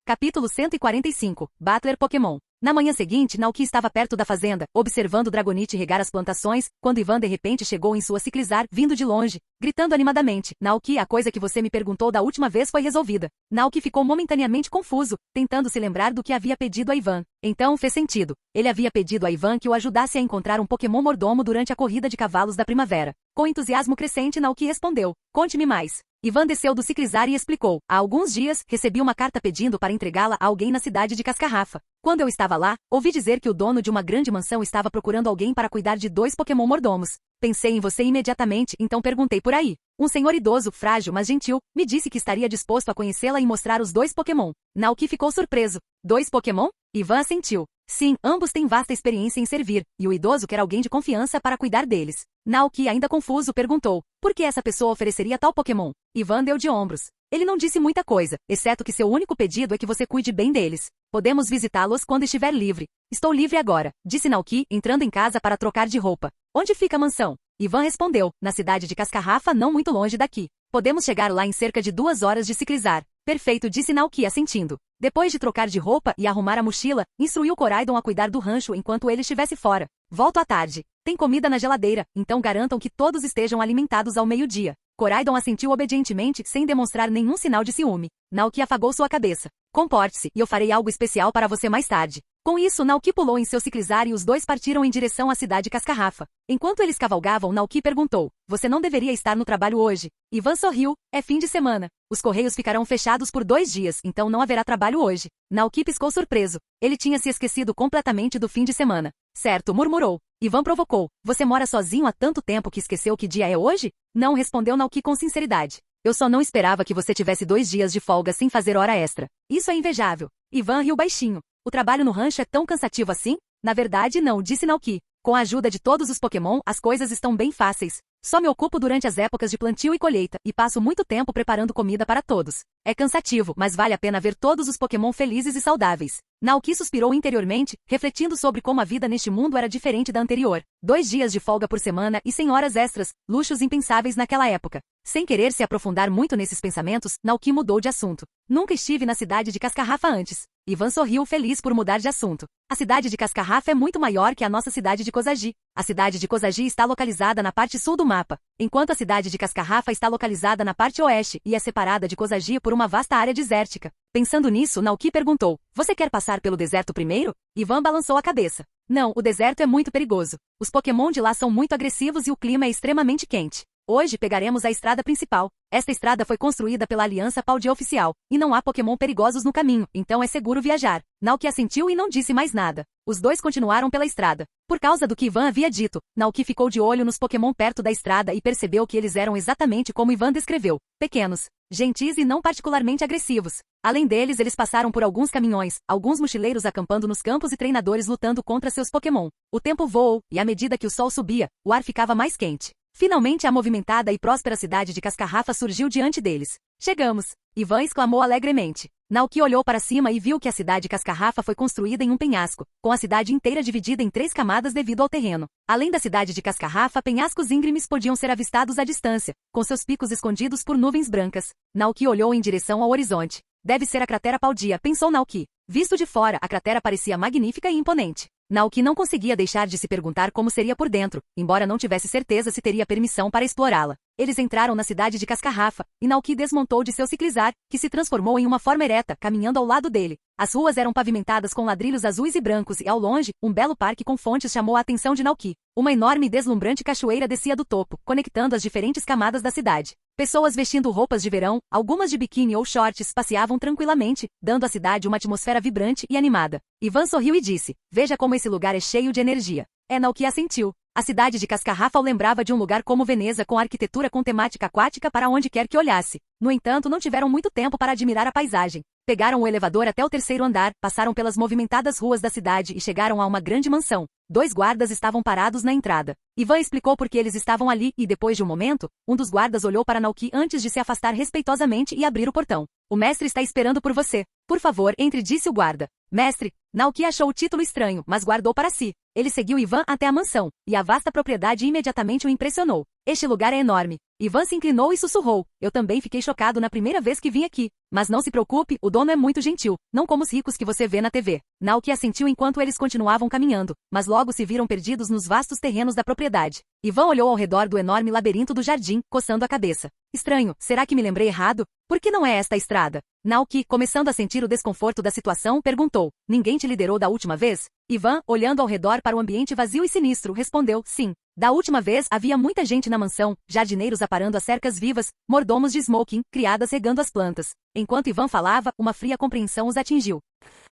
Capítulo 145. Battler Pokémon. Na manhã seguinte, Naoki estava perto da fazenda, observando Dragonite regar as plantações, quando Ivan de repente chegou em sua Ciclizar, vindo de longe, gritando animadamente: Naoki, a coisa que você me perguntou da última vez foi resolvida. Naoki ficou momentaneamente confuso, tentando se lembrar do que havia pedido a Ivan. Então fez sentido. Ele havia pedido a Ivan que o ajudasse a encontrar um Pokémon mordomo durante a corrida de cavalos da primavera. Com entusiasmo crescente, Naoki respondeu: Conte-me mais. Ivan desceu do Ciclizar e explicou: há alguns dias, recebi uma carta pedindo para entregá-la a alguém na cidade de Cascarrafa. Quando eu estava lá, ouvi dizer que o dono de uma grande mansão estava procurando alguém para cuidar de 2 Pokémon mordomos. Pensei em você imediatamente, então perguntei por aí. Um senhor idoso, frágil mas gentil, me disse que estaria disposto a conhecê-la e mostrar os 2 Pokémon. Naoki ficou surpreso. 2 Pokémon? Ivan assentiu. Sim, ambos têm vasta experiência em servir, e o idoso quer alguém de confiança para cuidar deles. Naoki, ainda confuso, perguntou: por que essa pessoa ofereceria tal Pokémon? Ivan deu de ombros. Ele não disse muita coisa, exceto que seu único pedido é que você cuide bem deles. Podemos visitá-los quando estiver livre. Estou livre agora, disse Naoki, entrando em casa para trocar de roupa. Onde fica a mansão? Ivan respondeu: na cidade de Cascarrafa, não muito longe daqui. Podemos chegar lá em cerca de 2 horas de Ciclizar. Perfeito, disse Naoki assentindo. Depois de trocar de roupa e arrumar a mochila, instruiu Koraidon a cuidar do rancho enquanto ele estivesse fora. Volto à tarde. Tem comida na geladeira, então garantam que todos estejam alimentados ao meio-dia. Koraidon assentiu obedientemente, sem demonstrar nenhum sinal de ciúme. Naoki afagou sua cabeça. Comporte-se, e eu farei algo especial para você mais tarde. Com isso, Naoki pulou em seu Ciclizar e os 2 partiram em direção à cidade Cascarrafa. Enquanto eles cavalgavam, Naoki perguntou: você não deveria estar no trabalho hoje? Ivan sorriu: é fim de semana. Os correios ficarão fechados por 2 dias, então não haverá trabalho hoje. Naoki piscou surpreso. Ele tinha se esquecido completamente do fim de semana. Certo, murmurou. Ivan provocou: você mora sozinho há tanto tempo que esqueceu que dia é hoje? Não, respondeu Naoki com sinceridade. Eu só não esperava que você tivesse 2 dias de folga sem fazer hora extra. Isso é invejável. Ivan riu baixinho. O trabalho no rancho é tão cansativo assim? Na verdade, não, disse Naoki. Com a ajuda de todos os Pokémon, as coisas estão bem fáceis. Só me ocupo durante as épocas de plantio e colheita, e passo muito tempo preparando comida para todos. É cansativo, mas vale a pena ver todos os Pokémon felizes e saudáveis. Naoki suspirou interiormente, refletindo sobre como a vida neste mundo era diferente da anterior. 2 dias de folga por semana e sem horas extras, luxos impensáveis naquela época. Sem querer se aprofundar muito nesses pensamentos, Naoki mudou de assunto. Nunca estive na cidade de Cascarrafa antes. Ivan sorriu feliz por mudar de assunto. A cidade de Cascarrafa é muito maior que a nossa cidade de Kozagi. A cidade de Kozagi está localizada na parte sul do mapa, enquanto a cidade de Cascarrafa está localizada na parte oeste e é separada de Kozagi por uma vasta área desértica. Pensando nisso, Naoki perguntou: você quer passar pelo deserto primeiro? Ivan balançou a cabeça. Não, o deserto é muito perigoso. Os Pokémon de lá são muito agressivos e o clima é extremamente quente. Hoje pegaremos a estrada principal. Esta estrada foi construída pela Aliança Paldia Oficial, e não há Pokémon perigosos no caminho, então é seguro viajar. Naoki assentiu e não disse mais nada. Os 2 continuaram pela estrada. Por causa do que Ivan havia dito, Naoki ficou de olho nos Pokémon perto da estrada e percebeu que eles eram exatamente como Ivan descreveu. Pequenos, gentis e não particularmente agressivos. Além deles, eles passaram por alguns caminhões, alguns mochileiros acampando nos campos e treinadores lutando contra seus Pokémon. O tempo voou, e à medida que o sol subia, o ar ficava mais quente. Finalmente a movimentada e próspera cidade de Cascarrafa surgiu diante deles. Chegamos! Ivan exclamou alegremente. Naoki olhou para cima e viu que a cidade de Cascarrafa foi construída em um penhasco, com a cidade inteira dividida em 3 camadas devido ao terreno. Além da cidade de Cascarrafa, penhascos íngremes podiam ser avistados à distância, com seus picos escondidos por nuvens brancas. Naoki olhou em direção ao horizonte. Deve ser a cratera Paldia, pensou Naoki. Visto de fora, a cratera parecia magnífica e imponente. Naoki não conseguia deixar de se perguntar como seria por dentro, embora não tivesse certeza se teria permissão para explorá-la. Eles entraram na cidade de Cascarrafa, e Naoki desmontou de seu Ciclizar, que se transformou em uma forma ereta, caminhando ao lado dele. As ruas eram pavimentadas com ladrilhos azuis e brancos e, ao longe, um belo parque com fontes chamou a atenção de Naoki. Uma enorme e deslumbrante cachoeira descia do topo, conectando as diferentes camadas da cidade. Pessoas vestindo roupas de verão, algumas de biquíni ou shorts, passeavam tranquilamente, dando à cidade uma atmosfera vibrante e animada. Ivan sorriu e disse: veja como esse lugar é cheio de energia. Naoki assentiu. A cidade de Cascarrafal lembrava de um lugar como Veneza com arquitetura com temática aquática para onde quer que olhasse. No entanto, não tiveram muito tempo para admirar a paisagem. Pegaram o elevador até o terceiro andar, passaram pelas movimentadas ruas da cidade e chegaram a uma grande mansão. 2 guardas estavam parados na entrada. Ivan explicou por que eles estavam ali e, depois de um momento, um dos guardas olhou para Naoki antes de se afastar respeitosamente e abrir o portão. O mestre está esperando por você. Por favor, entre, disse o guarda. Mestre, Naoki achou o título estranho, mas guardou para si. Ele seguiu Ivan até a mansão, e a vasta propriedade imediatamente o impressionou. Este lugar é enorme. Ivan se inclinou e sussurrou. Eu também fiquei chocado na primeira vez que vim aqui. Mas não se preocupe, o dono é muito gentil. Não como os ricos que você vê na TV. Naoki assentiu enquanto eles continuavam caminhando, mas logo se viram perdidos nos vastos terrenos da propriedade. Ivan olhou ao redor do enorme labirinto do jardim, coçando a cabeça. Estranho, será que me lembrei errado? Por que não é esta a estrada? Naoki, começando a sentir o desconforto da situação, perguntou. Ninguém te liderou da última vez? Ivan, olhando ao redor para o ambiente vazio e sinistro, respondeu, sim. Da última vez, havia muita gente na mansão, jardineiros aparando as cercas vivas, mordomos de smoking, criadas regando as plantas. Enquanto Ivan falava, uma fria compreensão os atingiu.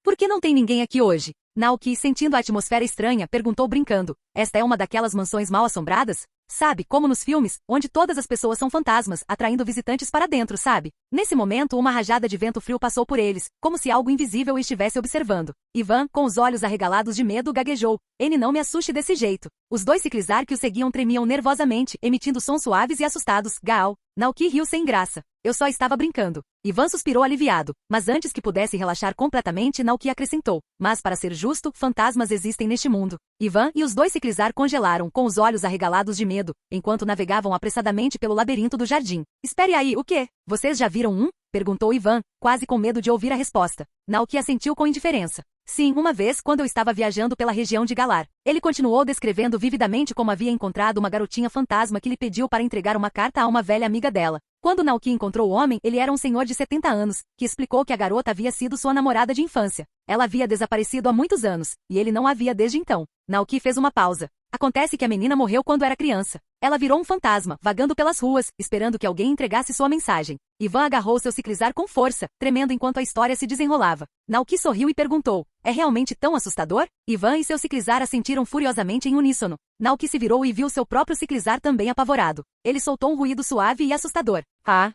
Por que não tem ninguém aqui hoje? Naoki, sentindo a atmosfera estranha, perguntou brincando. Esta é uma daquelas mansões mal assombradas? Sabe, como nos filmes, onde todas as pessoas são fantasmas, atraindo visitantes para dentro, sabe? Nesse momento, uma rajada de vento frio passou por eles, como se algo invisível o estivesse observando. Ivan, com os olhos arregalados de medo, gaguejou. N não me assuste desse jeito. Os 2 ciclizar que o seguiam tremiam nervosamente, emitindo sons suaves e assustados. Gaal. Naoki riu sem graça. Eu só estava brincando. Ivan suspirou aliviado, mas antes que pudesse relaxar completamente, Naoki acrescentou. Mas para ser justo, fantasmas existem neste mundo. Ivan e os 2 ciclizar congelaram, com os olhos arregalados de medo, enquanto navegavam apressadamente pelo labirinto do jardim. Espere aí, o quê? Vocês já viram um? Perguntou Ivan, quase com medo de ouvir a resposta. Naoki assentiu com indiferença. Sim, uma vez, quando eu estava viajando pela região de Galar. Ele continuou descrevendo vividamente como havia encontrado uma garotinha fantasma que lhe pediu para entregar uma carta a uma velha amiga dela. Quando Naoki encontrou o homem, ele era um senhor de 70 anos, que explicou que a garota havia sido sua namorada de infância. Ela havia desaparecido há muitos anos, e ele não a via desde então. Naoki fez uma pausa. Acontece que a menina morreu quando era criança. Ela virou um fantasma, vagando pelas ruas, esperando que alguém entregasse sua mensagem. Ivan agarrou seu ciclizar com força, tremendo enquanto a história se desenrolava. Naoki sorriu e perguntou, é realmente tão assustador? Ivan e seu ciclizar assentiram furiosamente em uníssono. Naoki se virou e viu seu próprio ciclizar também apavorado. Ele soltou um ruído suave e assustador. Ah!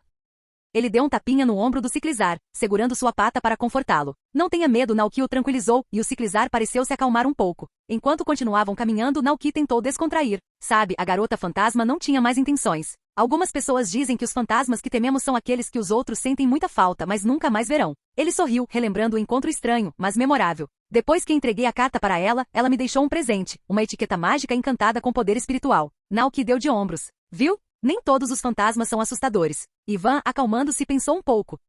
Ele deu um tapinha no ombro do ciclizar, segurando sua pata para confortá-lo. Não tenha medo, Naoki o tranquilizou, e o ciclizar pareceu se acalmar um pouco. Enquanto continuavam caminhando, Naoki tentou descontrair. Sabe, a garota fantasma não tinha mais intenções. Algumas pessoas dizem que os fantasmas que tememos são aqueles que os outros sentem muita falta, mas nunca mais verão. Ele sorriu, relembrando o encontro estranho, mas memorável. Depois que entreguei a carta para ela, ela me deixou um presente, uma etiqueta mágica encantada com poder espiritual. Naoki deu de ombros. Viu? Nem todos os fantasmas são assustadores. Ivan, acalmando-se, pensou um pouco.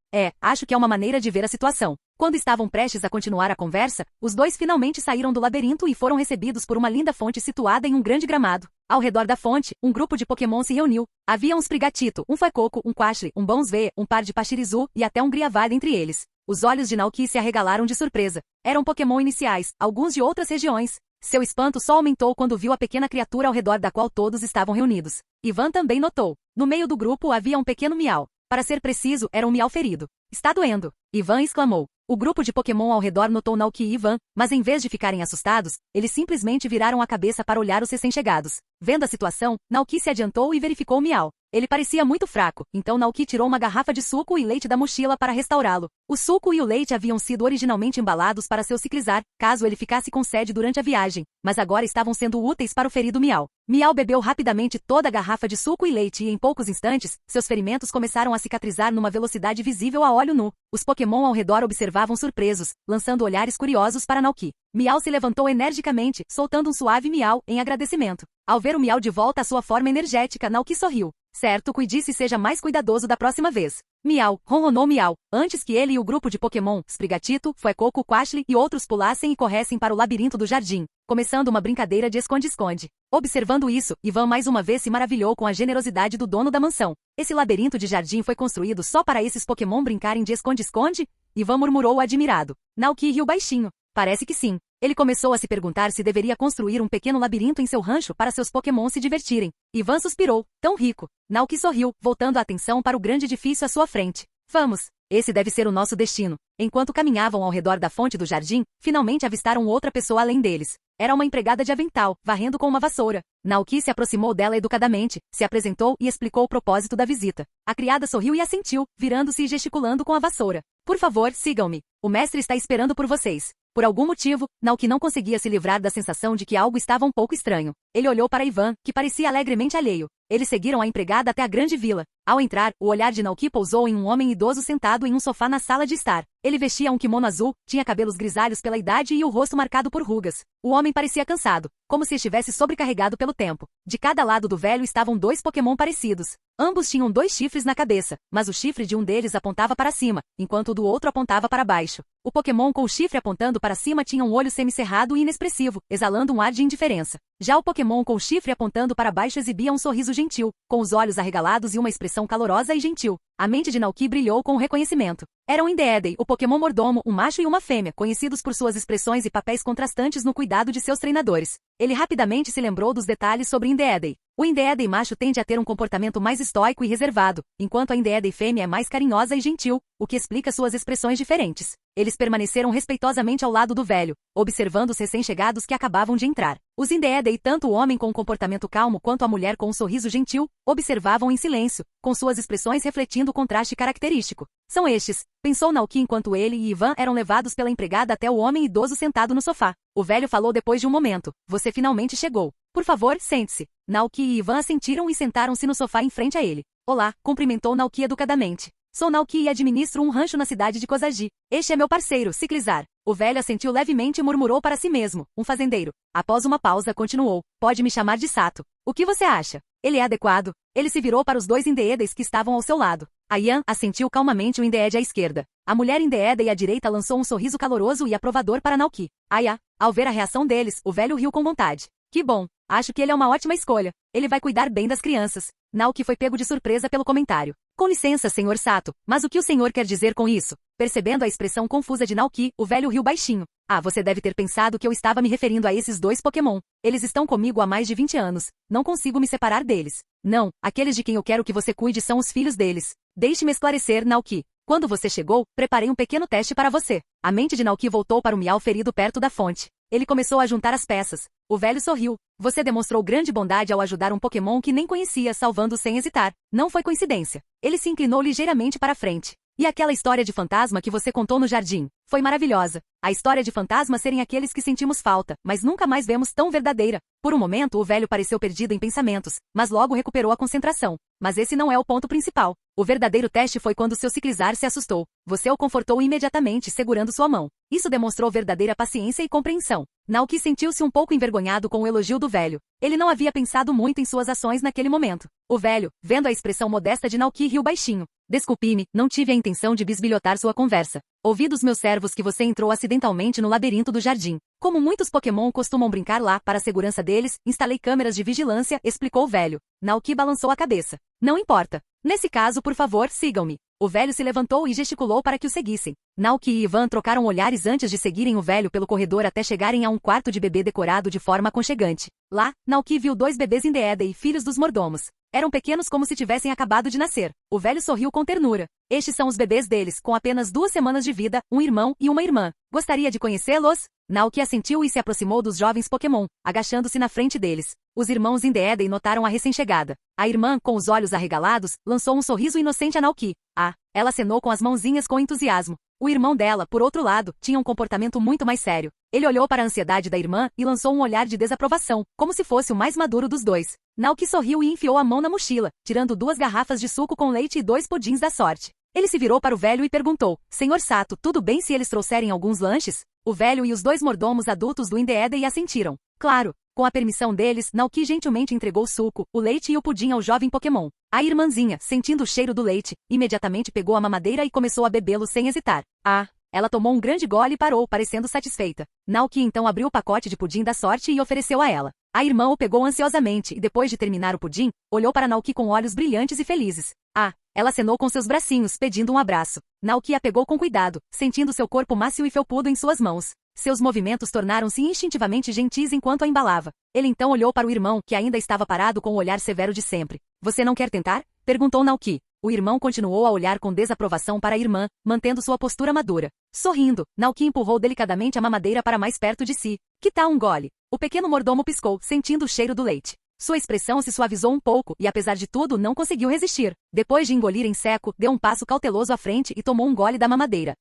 Acho que é uma maneira de ver a situação. Quando estavam prestes a continuar a conversa, os 2 finalmente saíram do labirinto e foram recebidos por uma linda fonte situada em um grande gramado. Ao redor da fonte, um grupo de Pokémon se reuniu. Havia um Sprigatito, um Fuecoco, um Quashley, um Bonsvee, um par de Pachirisu e até um Griavad entre eles. Os olhos de Naoki se arregalaram de surpresa. Eram Pokémon iniciais, alguns de outras regiões. Seu espanto só aumentou quando viu a pequena criatura ao redor da qual todos estavam reunidos. Ivan também notou. No meio do grupo havia um pequeno miau. Para ser preciso, era um miau ferido. Está doendo! Ivan exclamou. O grupo de Pokémon ao redor notou Naoki e Ivan, mas em vez de ficarem assustados, eles simplesmente viraram a cabeça para olhar os recém-chegados. Vendo a situação, Naoki se adiantou e verificou o miau. Ele parecia muito fraco, então Naoki tirou uma garrafa de suco e leite da mochila para restaurá-lo. O suco e o leite haviam sido originalmente embalados para seu ciclizar, caso ele ficasse com sede durante a viagem, mas agora estavam sendo úteis para o ferido miau. Miau bebeu rapidamente toda a garrafa de suco e leite e em poucos instantes, seus ferimentos começaram a cicatrizar numa velocidade visível a olho nu. Os Pokémon ao redor observavam surpresos, lançando olhares curiosos para Naoki. Miau se levantou energicamente, soltando um suave miau em agradecimento. Ao ver o miau de volta à sua forma energética, Naoki sorriu. Certo, cuide-se e seja mais cuidadoso da próxima vez. Miau, ronronou Miau, antes que ele e o grupo de Pokémon, Sprigatito, Fuecoco, Quashley e outros pulassem e corressem para o labirinto do jardim, começando uma brincadeira de esconde-esconde. Observando isso, Ivan mais uma vez se maravilhou com a generosidade do dono da mansão. Esse labirinto de jardim foi construído só para esses Pokémon brincarem de esconde-esconde? Ivan murmurou admirado. Naoki riu baixinho. Parece que sim. Ele começou a se perguntar se deveria construir um pequeno labirinto em seu rancho para seus Pokémon se divertirem. Ivan suspirou. Tão rico. Naoki sorriu, voltando a atenção para o grande edifício à sua frente. Vamos. Esse deve ser o nosso destino. Enquanto caminhavam ao redor da fonte do jardim, finalmente avistaram outra pessoa além deles. Era uma empregada de avental, varrendo com uma vassoura. Naoki se aproximou dela educadamente, se apresentou e explicou o propósito da visita. A criada sorriu e assentiu, virando-se e gesticulando com a vassoura. Por favor, sigam-me. O mestre está esperando por vocês. Por algum motivo, Naoki não conseguia se livrar da sensação de que algo estava um pouco estranho. Ele olhou para Ivan, que parecia alegremente alheio. Eles seguiram a empregada até a grande vila. Ao entrar, o olhar de Naoki pousou em um homem idoso sentado em um sofá na sala de estar. Ele vestia um kimono azul, tinha cabelos grisalhos pela idade e o rosto marcado por rugas. O homem parecia cansado, como se estivesse sobrecarregado pelo tempo. De cada lado do velho estavam dois Pokémon parecidos. Ambos tinham dois chifres na cabeça, mas o chifre de um deles apontava para cima, enquanto o do outro apontava para baixo. O Pokémon com o chifre apontando para cima tinha um olho semicerrado e inexpressivo, exalando um ar de indiferença. Já o Pokémon com o chifre apontando para baixo exibia um sorriso gentil, com os olhos arregalados e uma expressão calorosa e gentil. A mente de Naoki brilhou com o reconhecimento. Eram Indeedee, o Pokémon mordomo, um macho e uma fêmea, conhecidos por suas expressões e papéis contrastantes no cuidado de seus treinadores. Ele rapidamente se lembrou dos detalhes sobre Indeedee. O Indeedee macho tende a ter um comportamento mais estoico e reservado, enquanto a Indeedee fêmea é mais carinhosa e gentil, o que explica suas expressões diferentes. Eles permaneceram respeitosamente ao lado do velho, observando os recém-chegados que acabavam de entrar. Os Indeedee, tanto o homem com um comportamento calmo quanto a mulher com um sorriso gentil, observavam em silêncio, com suas expressões refletindo o contraste característico. São estes, pensou Naoki enquanto ele e Ivan eram levados pela empregada até o homem idoso sentado no sofá. O velho falou depois de um momento: você finalmente chegou. Por favor, sente-se. Naoki e Ivan assentiram e sentaram-se no sofá em frente a ele. Olá, cumprimentou Naoki educadamente. Sou Naoki e administro um rancho na cidade de Kozagi. Este é meu parceiro, Ciclizar. O velho assentiu levemente e murmurou para si mesmo, um fazendeiro. Após uma pausa, continuou. Pode me chamar de Sato. O que você acha? Ele é adequado? Ele se virou para os dois Indeedees que estavam ao seu lado. A Yan assentiu calmamente o Indeedee à esquerda. A mulher Indeedee à direita lançou um sorriso caloroso e aprovador para Naoki. Aya. Ao ver a reação deles, o velho riu com vontade. Que bom. Acho que ele é uma ótima escolha. Ele vai cuidar bem das crianças. Naoki foi pego de surpresa pelo comentário. Com licença, senhor Sato, mas o que o senhor quer dizer com isso? Percebendo a expressão confusa de Naoki, o velho riu baixinho. Ah, você deve ter pensado que eu estava me referindo a esses dois Pokémon. Eles estão comigo há mais de 20 anos. Não consigo me separar deles. Não, aqueles de quem eu quero que você cuide são os filhos deles. Deixe-me esclarecer, Naoki. Quando você chegou, preparei um pequeno teste para você. A mente de Naoki voltou para o miau ferido perto da fonte. Ele começou a juntar as peças. O velho sorriu. Você demonstrou grande bondade ao ajudar um Pokémon que nem conhecia, salvando sem hesitar. Não foi coincidência. Ele se inclinou ligeiramente para a frente. E aquela história de fantasma que você contou no jardim? Foi maravilhosa. A história de fantasma serem aqueles que sentimos falta, mas nunca mais vemos tão verdadeira. Por um momento o velho pareceu perdido em pensamentos, mas logo recuperou a concentração. Mas esse não é o ponto principal. O verdadeiro teste foi quando seu Ciclizar se assustou. Você o confortou imediatamente, segurando sua mão. Isso demonstrou verdadeira paciência e compreensão. Naoki sentiu-se um pouco envergonhado com o elogio do velho. Ele não havia pensado muito em suas ações naquele momento. O velho, vendo a expressão modesta de Naoki, riu baixinho. Desculpe-me, não tive a intenção de bisbilhotar sua conversa. Ouvi dos meus servos que você entrou acidentalmente no labirinto do jardim. Como muitos Pokémon costumam brincar lá, para a segurança deles, instalei câmeras de vigilância, explicou o velho. Naoki balançou a cabeça. Não importa. Nesse caso, por favor, sigam-me. O velho se levantou e gesticulou para que o seguissem. Naoki e Ivan trocaram olhares antes de seguirem o velho pelo corredor até chegarem a um quarto de bebê decorado de forma aconchegante. Lá, Naoki viu dois bebês Indeedee, filhos dos mordomos. Eram pequenos como se tivessem acabado de nascer. O velho sorriu com ternura. Estes são os bebês deles, com apenas 2 semanas de vida, um irmão e uma irmã. Gostaria de conhecê-los? Naoki assentiu e se aproximou dos jovens Pokémon, agachando-se na frente deles. Os irmãos Indeedee notaram a recém-chegada. A irmã, com os olhos arregalados, lançou um sorriso inocente a Naoki. Ah, ela acenou com as mãozinhas com entusiasmo. O irmão dela, por outro lado, tinha um comportamento muito mais sério. Ele olhou para a ansiedade da irmã e lançou um olhar de desaprovação, como se fosse o mais maduro dos dois. Naoki sorriu e enfiou a mão na mochila, tirando 2 garrafas de suco com leite e 2 pudins da sorte. Ele se virou para o velho e perguntou, Senhor Sato, tudo bem se eles trouxerem alguns lanches? O velho e os 2 mordomos adultos do Indeedee assentiram. Claro. Com a permissão deles, Naoki gentilmente entregou o suco, o leite e o pudim ao jovem Pokémon. A irmãzinha, sentindo o cheiro do leite, imediatamente pegou a mamadeira e começou a bebê-lo sem hesitar. Ah! Ela tomou um grande gole e parou, parecendo satisfeita. Naoki então abriu o pacote de pudim da sorte e ofereceu a ela. A irmã o pegou ansiosamente e depois de terminar o pudim, olhou para Naoki com olhos brilhantes e felizes. Ah! Ela acenou com seus bracinhos, pedindo um abraço. Naoki a pegou com cuidado, sentindo seu corpo macio e felpudo em suas mãos. Seus movimentos tornaram-se instintivamente gentis enquanto a embalava. Ele então olhou para o irmão, que ainda estava parado com o olhar severo de sempre. Você não quer tentar? Perguntou Naoki. O irmão continuou a olhar com desaprovação para a irmã, mantendo sua postura madura. Sorrindo, Naoki empurrou delicadamente a mamadeira para mais perto de si. Que tal um gole? O pequeno mordomo piscou, sentindo o cheiro do leite. Sua expressão se suavizou um pouco e, apesar de tudo, não conseguiu resistir. Depois de engolir em seco, deu um passo cauteloso à frente e tomou um gole da mamadeira.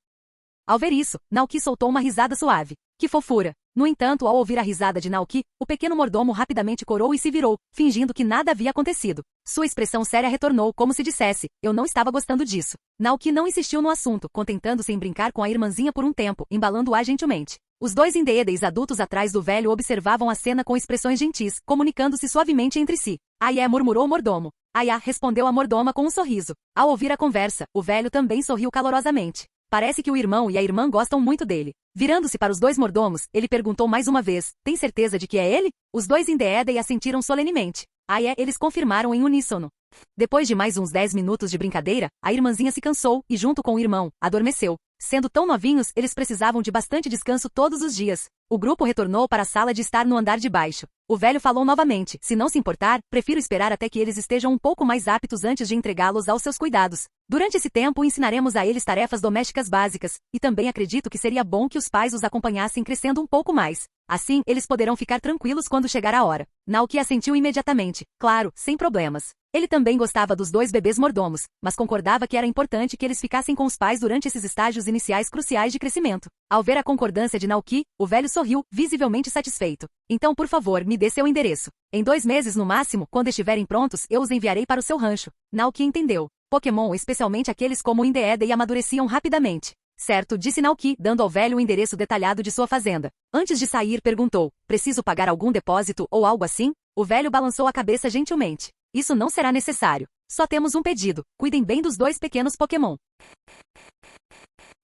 Ao ver isso, Naoki soltou uma risada suave. Que fofura! No entanto, ao ouvir a risada de Naoki, o pequeno mordomo rapidamente corou e se virou, fingindo que nada havia acontecido. Sua expressão séria retornou, como se dissesse, eu não estava gostando disso. Naoki não insistiu no assunto, contentando-se em brincar com a irmãzinha por um tempo, embalando-a gentilmente. Os dois indeedes adultos atrás do velho observavam a cena com expressões gentis, comunicando-se suavemente entre si. Aié, murmurou o mordomo. Aiá, respondeu a mordoma com um sorriso. Ao ouvir a conversa, o velho também sorriu calorosamente. Parece que o irmão e a irmã gostam muito dele. Virando-se para os dois mordomos, ele perguntou mais uma vez, tem certeza de que é ele? Os dois indeedem assentiram solenemente. Aié, eles confirmaram em uníssono. Depois de mais uns 10 minutos de brincadeira, a irmãzinha se cansou e, junto com o irmão, adormeceu. Sendo tão novinhos, eles precisavam de bastante descanso todos os dias. O grupo retornou para a sala de estar no andar de baixo. O velho falou novamente, se não se importar, prefiro esperar até que eles estejam um pouco mais aptos antes de entregá-los aos seus cuidados. Durante esse tempo ensinaremos a eles tarefas domésticas básicas, e também acredito que seria bom que os pais os acompanhassem crescendo um pouco mais. Assim, eles poderão ficar tranquilos quando chegar a hora. Naoki assentiu imediatamente, claro, sem problemas. Ele também gostava dos dois bebês mordomos, mas concordava que era importante que eles ficassem com os pais durante esses estágios iniciais cruciais de crescimento. Ao ver a concordância de Naoki, o velho sorriu, visivelmente satisfeito. Então, por favor, me dê seu endereço. Em 2 meses no máximo, quando estiverem prontos, eu os enviarei para o seu rancho. Naoki entendeu. Pokémon, especialmente aqueles como o Indeedee, amadureciam rapidamente. Certo, disse Naoki, dando ao velho o endereço detalhado de sua fazenda. Antes de sair, perguntou, preciso pagar algum depósito ou algo assim? O velho balançou a cabeça gentilmente. Isso não será necessário. Só temos um pedido. Cuidem bem dos dois pequenos Pokémon.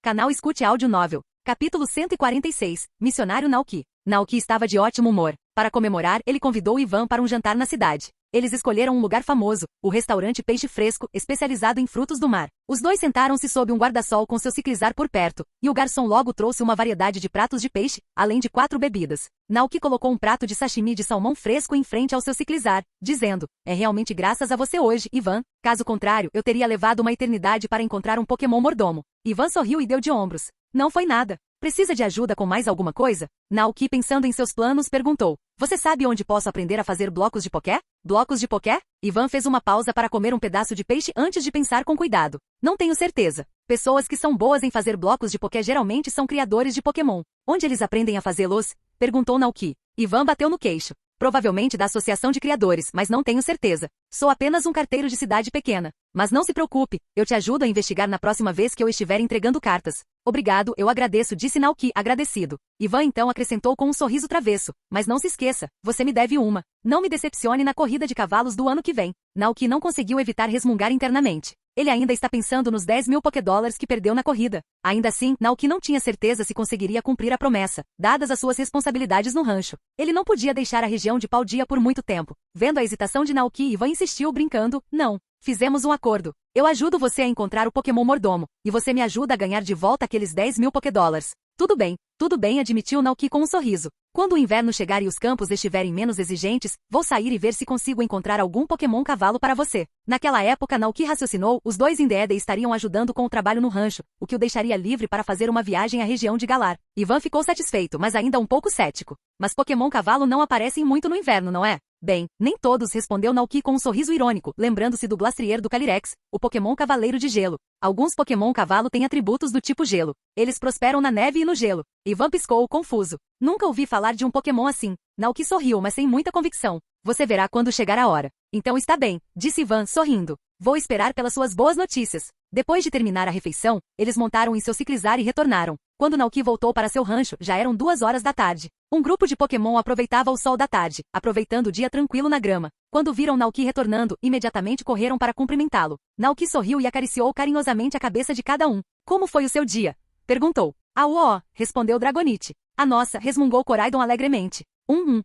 Canal Escute Áudio Novel. Capítulo 146. Missionário Naoki. Naoki estava de ótimo humor. Para comemorar, ele convidou Ivan para um jantar na cidade. Eles escolheram um lugar famoso, o restaurante Peixe Fresco, especializado em frutos do mar. Os dois sentaram-se sob um guarda-sol com seu ciclizar por perto, e o garçom logo trouxe uma variedade de pratos de peixe, além de 4 bebidas. Naoki colocou um prato de sashimi de salmão fresco em frente ao seu ciclizar, dizendo, é realmente graças a você hoje, Ivan. Caso contrário, eu teria levado uma eternidade para encontrar um Pokémon mordomo. Ivan sorriu e deu de ombros. Não foi nada. Precisa de ajuda com mais alguma coisa? Naoki, pensando em seus planos, perguntou. Você sabe onde posso aprender a fazer blocos de poké? Blocos de poké? Ivan fez uma pausa para comer um pedaço de peixe antes de pensar com cuidado. Não tenho certeza. Pessoas que são boas em fazer blocos de poké geralmente são criadores de Pokémon. Onde eles aprendem a fazê-los? Perguntou Naoki. Ivan bateu no queixo. Provavelmente da Associação de Criadores, mas não tenho certeza. Sou apenas um carteiro de cidade pequena. Mas não se preocupe, eu te ajudo a investigar na próxima vez que eu estiver entregando cartas. Obrigado, eu agradeço, disse Naoki, agradecido. Ivan então acrescentou com um sorriso travesso. Mas não se esqueça, você me deve uma. Não me decepcione na corrida de cavalos do ano que vem. Naoki não conseguiu evitar resmungar internamente. Ele ainda está pensando nos 10.000 Pokédólares que perdeu na corrida. Ainda assim, Naoki não tinha certeza se conseguiria cumprir a promessa, dadas as suas responsabilidades no rancho. Ele não podia deixar a região de Paldea por muito tempo. Vendo a hesitação de Naoki, Ivan insistiu brincando, não. Fizemos um acordo. Eu ajudo você a encontrar o Pokémon mordomo, e você me ajuda a ganhar de volta aqueles 10.000 Pokédólares. Tudo bem, admitiu Naoki com um sorriso. Quando o inverno chegar e os campos estiverem menos exigentes, vou sair e ver se consigo encontrar algum Pokémon cavalo para você. Naquela época, Naoki raciocinou, os dois Indeedee estariam ajudando com o trabalho no rancho, o que o deixaria livre para fazer uma viagem à região de Galar. Ivan ficou satisfeito, mas ainda um pouco cético. Mas Pokémon cavalo não aparecem muito no inverno, não é? Bem, nem todos, respondeu Naoki com um sorriso irônico, lembrando-se do Glastrier do Calyrex, o Pokémon Cavaleiro de Gelo. Alguns Pokémon cavalo têm atributos do tipo gelo. Eles prosperam na neve e no gelo. Ivan piscou, confuso. Nunca ouvi falar de um Pokémon assim. Naoki sorriu, mas sem muita convicção. Você verá quando chegar a hora. Então está bem, disse Ivan, sorrindo. Vou esperar pelas suas boas notícias. Depois de terminar a refeição, eles montaram em seu ciclizar e retornaram. Quando Naoki voltou para seu rancho, já eram 2 horas da tarde. Um grupo de Pokémon aproveitava o sol da tarde, aproveitando o dia tranquilo na grama. Quando viram Naoki retornando, imediatamente correram para cumprimentá-lo. Naoki sorriu e acariciou carinhosamente a cabeça de cada um. Como foi o seu dia? Perguntou. Uó, respondeu Dragonite. A nossa, resmungou Coraidon alegremente.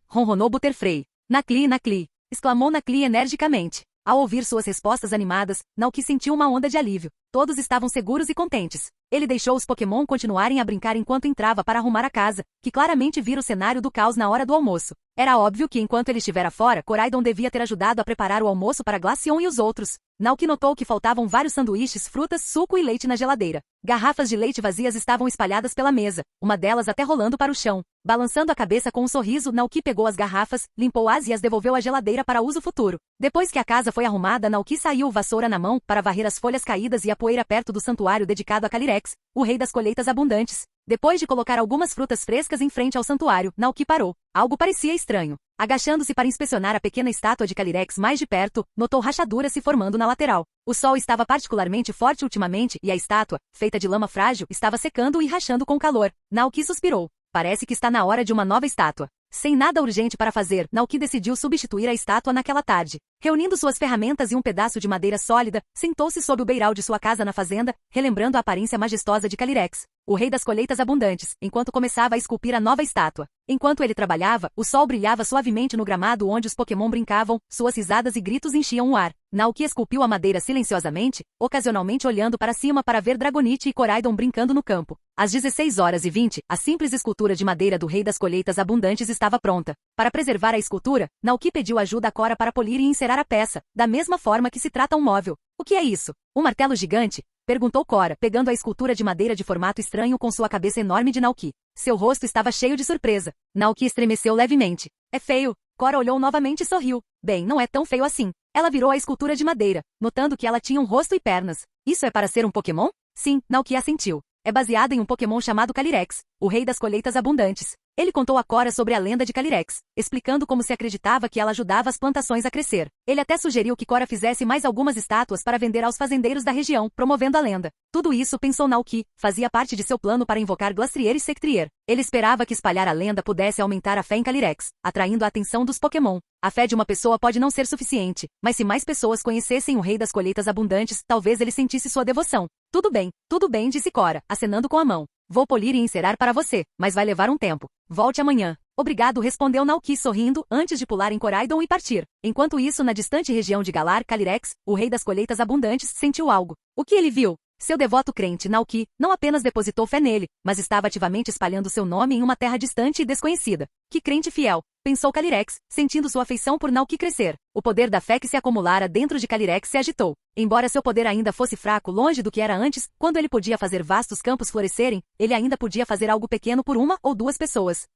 Ronronou Butterfree. Nakli, exclamou Nakli energicamente. Ao ouvir suas respostas animadas, Naoki sentiu uma onda de alívio. Todos estavam seguros e contentes. Ele deixou os Pokémon continuarem a brincar enquanto entrava para arrumar a casa, que claramente vira o cenário do caos na hora do almoço. Era óbvio que enquanto ele estivera fora, Koraidon devia ter ajudado a preparar o almoço para Glaceon e os outros. Naoki notou que faltavam vários sanduíches, frutas, suco e leite na geladeira. Garrafas de leite vazias estavam espalhadas pela mesa, uma delas até rolando para o chão. Balançando a cabeça com um sorriso, Naoki pegou as garrafas, limpou-as e as devolveu à geladeira para uso futuro. Depois que a casa foi arrumada, Naoki saiu vassoura na mão para varrer as folhas caídas e a poeira perto do santuário dedicado a Calyrex, o rei das colheitas abundantes. Depois de colocar algumas frutas frescas em frente ao santuário, Naoki parou. Algo parecia estranho. Agachando-se para inspecionar a pequena estátua de Calyrex mais de perto, notou rachaduras se formando na lateral. O sol estava particularmente forte ultimamente e a estátua, feita de lama frágil, estava secando e rachando com calor. Naoki suspirou. Parece que está na hora de uma nova estátua. Sem nada urgente para fazer, Naoki decidiu substituir a estátua naquela tarde. Reunindo suas ferramentas e um pedaço de madeira sólida, sentou-se sob o beiral de sua casa na fazenda, relembrando a aparência majestosa de Calyrex, o rei das colheitas abundantes, enquanto começava a esculpir a nova estátua. Enquanto ele trabalhava, o sol brilhava suavemente no gramado onde os Pokémon brincavam, suas risadas e gritos enchiam o ar. Naoki esculpiu a madeira silenciosamente, ocasionalmente olhando para cima para ver Dragonite e Koraidon brincando no campo. Às 16h20, a simples escultura de madeira do rei das colheitas abundantes estava pronta. Para preservar a escultura, Naoki pediu ajuda a Cora para polir e encerar a peça, da mesma forma que se trata um móvel. O que é isso? Um martelo gigante? Perguntou Cora, pegando a escultura de madeira de formato estranho com sua cabeça enorme de Naoki. Seu rosto estava cheio de surpresa. Naoki estremeceu levemente. É feio. Cora olhou novamente e sorriu. Bem, não é tão feio assim. Ela virou a escultura de madeira, notando que ela tinha um rosto e pernas. Isso é para ser um Pokémon? Sim, Naoki assentiu. É baseado em um Pokémon chamado Calyrex, o rei das colheitas abundantes. Ele contou a Cora sobre a lenda de Calyrex, explicando como se acreditava que ela ajudava as plantações a crescer. Ele até sugeriu que Cora fizesse mais algumas estátuas para vender aos fazendeiros da região, promovendo a lenda. Tudo isso, pensou Naoki, fazia parte de seu plano para invocar Glastrier e Sectrier. Ele esperava que espalhar a lenda pudesse aumentar a fé em Calyrex, atraindo a atenção dos Pokémon. A fé de uma pessoa pode não ser suficiente, mas se mais pessoas conhecessem o rei das colheitas abundantes, talvez ele sentisse sua devoção. Tudo bem, disse Cora, acenando com a mão. Vou polir e encerar para você, mas vai levar um tempo. Volte amanhã. Obrigado, respondeu Naoki sorrindo, antes de pular em Koraidon e partir. Enquanto isso, na distante região de Galar, Calyrex, o rei das colheitas abundantes, sentiu algo. O que ele viu? Seu devoto crente, Naoki, não apenas depositou fé nele, mas estava ativamente espalhando seu nome em uma terra distante e desconhecida. Que crente fiel, pensou Calyrex, sentindo sua afeição por Naoki crescer. O poder da fé que se acumulara dentro de Calyrex se agitou. Embora seu poder ainda fosse fraco, longe do que era antes, quando ele podia fazer vastos campos florescerem, ele ainda podia fazer algo pequeno por uma ou duas pessoas.